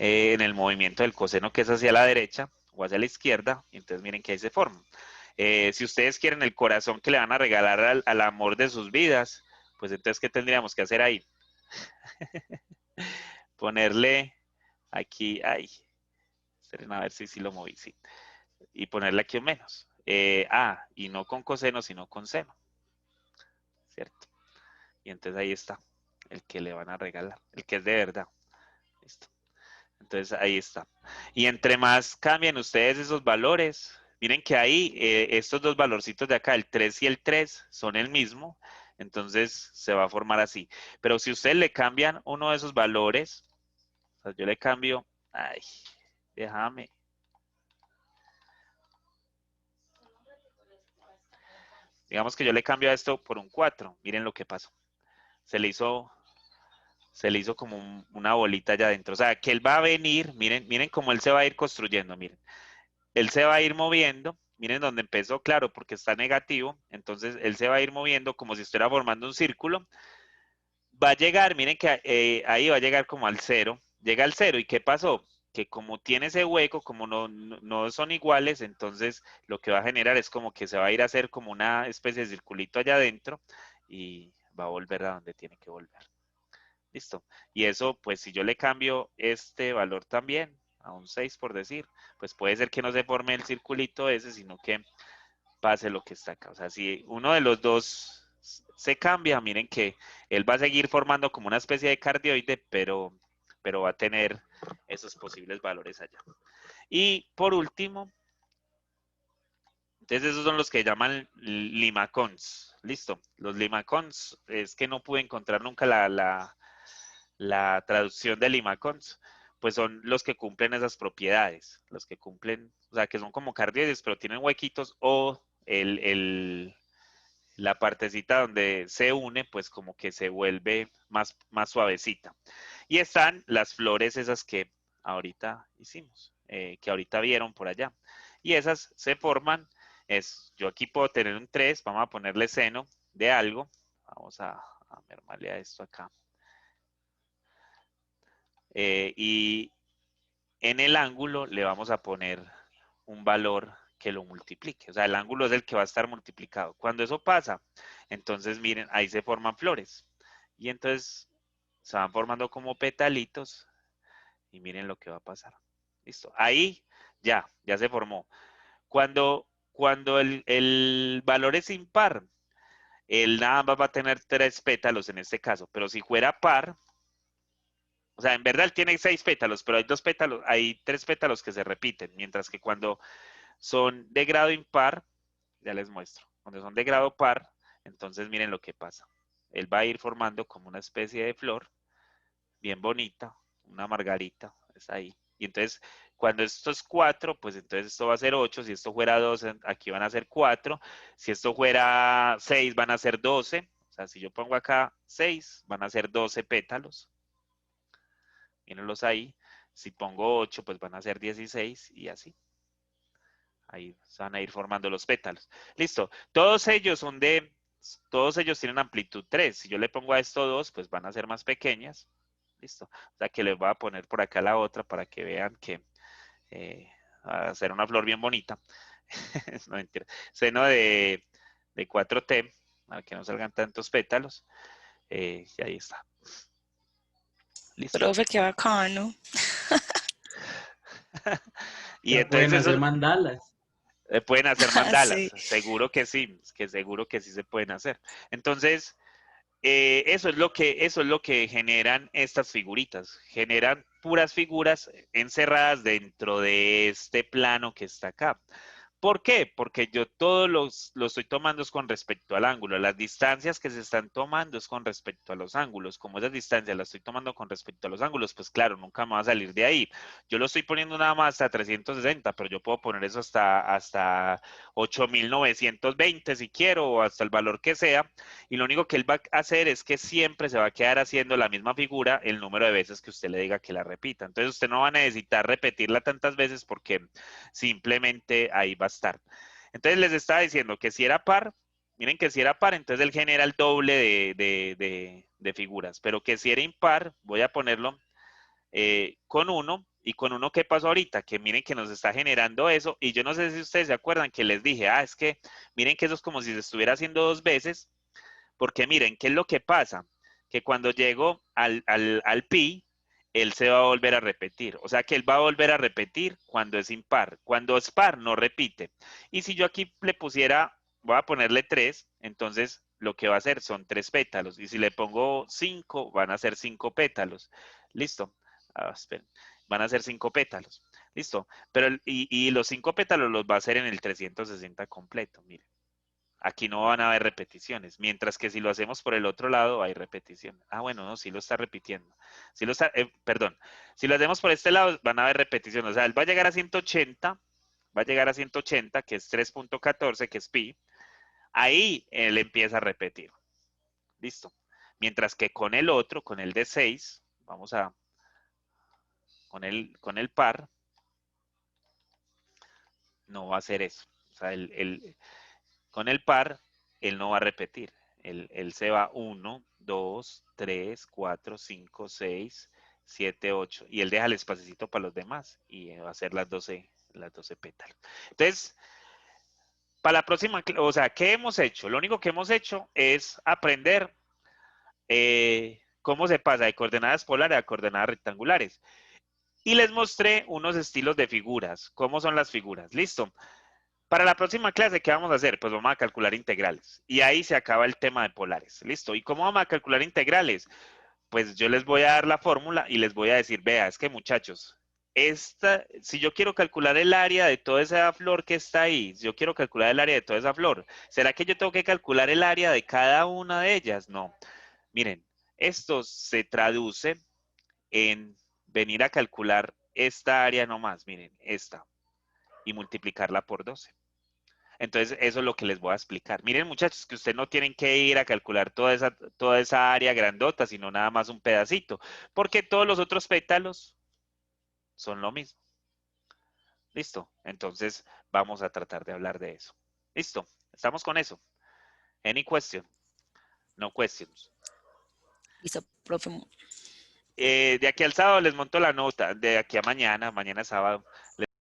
en el movimiento del coseno que es hacia la derecha o hacia la izquierda, y entonces miren que ahí se forma. Si ustedes quieren el corazón que le van a regalar al amor de sus vidas, pues entonces, ¿qué tendríamos que hacer ahí? Ponerle aquí, ahí. Esperen a ver si lo moví, sí. Y ponerle aquí un menos. Y no con coseno, sino con seno. ¿Cierto? Y entonces ahí está, el que le van a regalar, el que es de verdad. Listo. Entonces ahí está. Y entre más cambien ustedes esos valores, miren que ahí estos dos valorcitos de acá, el 3 y el 3, son el mismo. Entonces se va a formar así. Pero si ustedes le cambian uno de esos valores, o sea, yo le cambio, déjame. Digamos que yo le cambio a esto por un 4. Miren lo que pasó. Se le hizo como una bolita allá adentro. O sea, que él va a venir, miren cómo él se va a ir construyendo, miren. Él se va a ir moviendo, miren donde empezó, claro, porque está negativo, entonces él se va a ir moviendo como si estuviera formando un círculo. Va a llegar, miren que ahí va a llegar como al 0, llega al 0, ¿y qué pasó? Que como tiene ese hueco, como no son iguales, entonces lo que va a generar es como que se va a ir a hacer como una especie de circulito allá adentro y va a volver a donde tiene que volver. Listo. Y eso, pues si yo le cambio este valor también a un 6 por decir, pues puede ser que no se forme el circulito ese, sino que pase lo que está acá. O sea, si uno de los dos se cambia, miren que él va a seguir formando como una especie de cardioide, pero va a tener esos posibles valores allá. Y por último, entonces esos son los que llaman limacons. Listo. Los limacons es que no pude encontrar nunca la traducción de limacons, pues son los que cumplen esas propiedades, los que cumplen, o sea, que son como cardioides, pero tienen huequitos, o la partecita donde se une, pues como que se vuelve más suavecita. Y están las flores esas que ahorita hicimos, que ahorita vieron por allá. Y esas se forman, yo aquí puedo tener un 3, vamos a ponerle seno de algo, vamos a mermarle a esto acá. Y en el ángulo le vamos a poner un valor que lo multiplique. O sea, el ángulo es el que va a estar multiplicado. Cuando eso pasa, entonces miren, ahí se forman flores. Y entonces se van formando como petalitos. Y miren lo que va a pasar. Listo. Ahí ya se formó. Cuando el valor es impar, él nada más va a tener 3 pétalos en este caso. Pero si fuera par, o sea, en verdad él tiene 6 pétalos, pero hay 3 pétalos que se repiten, mientras que cuando son de grado impar, ya les muestro, cuando son de grado par, entonces miren lo que pasa. Él va a ir formando como una especie de flor, bien bonita, una margarita, es ahí. Y entonces, cuando esto es 4, pues entonces esto va a ser 8, si esto fuera 2, aquí van a ser 4, si esto fuera 6, van a ser 12, o sea, si yo pongo acá 6, van a ser 12 pétalos. Mírenlos ahí. Si pongo 8, pues van a ser 16 y así. Ahí se van a ir formando los pétalos. Listo. Todos ellos tienen amplitud 3. Si yo le pongo a esto 2, pues van a ser más pequeñas. Listo. O sea que les voy a poner por acá la otra para que vean que va a ser una flor bien bonita. No, mentira. Seno de 4T, para que no salgan tantos pétalos. Y ahí está.
Listo. Profe, qué bacano.
Y entonces pueden hacer mandalas.
Pueden hacer mandalas, sí. Seguro que sí se pueden hacer. Entonces, eso es lo que generan estas figuritas. Generan puras figuras encerradas dentro de este plano que está acá. ¿Por qué? Porque yo todo lo estoy tomando es con respecto al ángulo. Las distancias que se están tomando es con respecto a los ángulos. Como esas distancias las estoy tomando con respecto a los ángulos, pues claro, nunca me va a salir de ahí. Yo lo estoy poniendo nada más hasta 360, pero yo puedo poner eso hasta 8920 si quiero, o hasta el valor que sea. Y lo único que él va a hacer es que siempre se va a quedar haciendo la misma figura el número de veces que usted le diga que la repita. Entonces usted no va a necesitar repetirla tantas veces porque simplemente ahí va a estar. Entonces les estaba diciendo que si era par, miren que si era par, entonces él genera el doble de figuras, pero que si era impar, voy a ponerlo con 1, Y con uno que pasó ahorita, que miren que nos está generando eso, y yo no sé si ustedes se acuerdan que les dije, es que miren que eso es como si se estuviera haciendo 2 veces, porque miren, ¿qué es lo que pasa? Que cuando llego al pi, él se va a volver a repetir. O sea que él va a volver a repetir cuando es impar. Cuando es par, no repite. Y si yo aquí le pusiera, voy a ponerle 3, entonces lo que va a hacer son 3 pétalos. Y si le pongo 5, van a ser 5 pétalos. Listo. Esperen. Van a ser 5 pétalos. Listo. Pero, y los 5 pétalos los va a hacer en el 360 completo. Miren. Aquí no van a haber repeticiones, mientras que si lo hacemos por el otro lado hay repetición. Bueno, no, sí lo está repitiendo. Si lo está, perdón, si lo hacemos por este lado van a haber repeticiones. O sea, él va a llegar a 180, que es 3.14, que es pi. Ahí él empieza a repetir. Listo. Mientras que con el otro, con el de 6, con el par, no va a hacer eso. O sea, con el par, él no va a repetir. Él se va 1, 2, 3, 4, 5, 6, 7, 8. Y él deja el espacito para los demás. Y va a ser las 12 pétalos. Entonces, para la próxima, o sea, ¿qué hemos hecho? Lo único que hemos hecho es aprender cómo se pasa de coordenadas polares a coordenadas rectangulares. Y les mostré unos estilos de figuras. ¿Cómo son las figuras? Listo. Para la próxima clase, ¿qué vamos a hacer? Pues vamos a calcular integrales. Y ahí se acaba el tema de polares. ¿Listo? ¿Y cómo vamos a calcular integrales? Pues yo les voy a dar la fórmula y les voy a decir, vea, es que muchachos, si yo quiero calcular el área de toda esa flor que está ahí, si yo quiero calcular el área de toda esa flor, ¿será que yo tengo que calcular el área de cada una de ellas? No. Miren, esto se traduce en venir a calcular esta área nomás, miren, esta, y multiplicarla por 12. Entonces, eso es lo que les voy a explicar. Miren, muchachos, que ustedes no tienen que ir a calcular toda esa área grandota, sino nada más un pedacito, porque todos los otros pétalos son lo mismo. ¿Listo? Entonces, vamos a tratar de hablar de eso. ¿Listo? ¿Estamos con eso? Any question? No questions.
Listo, profe.
De aquí al sábado les monto la nota, de aquí a mañana sábado,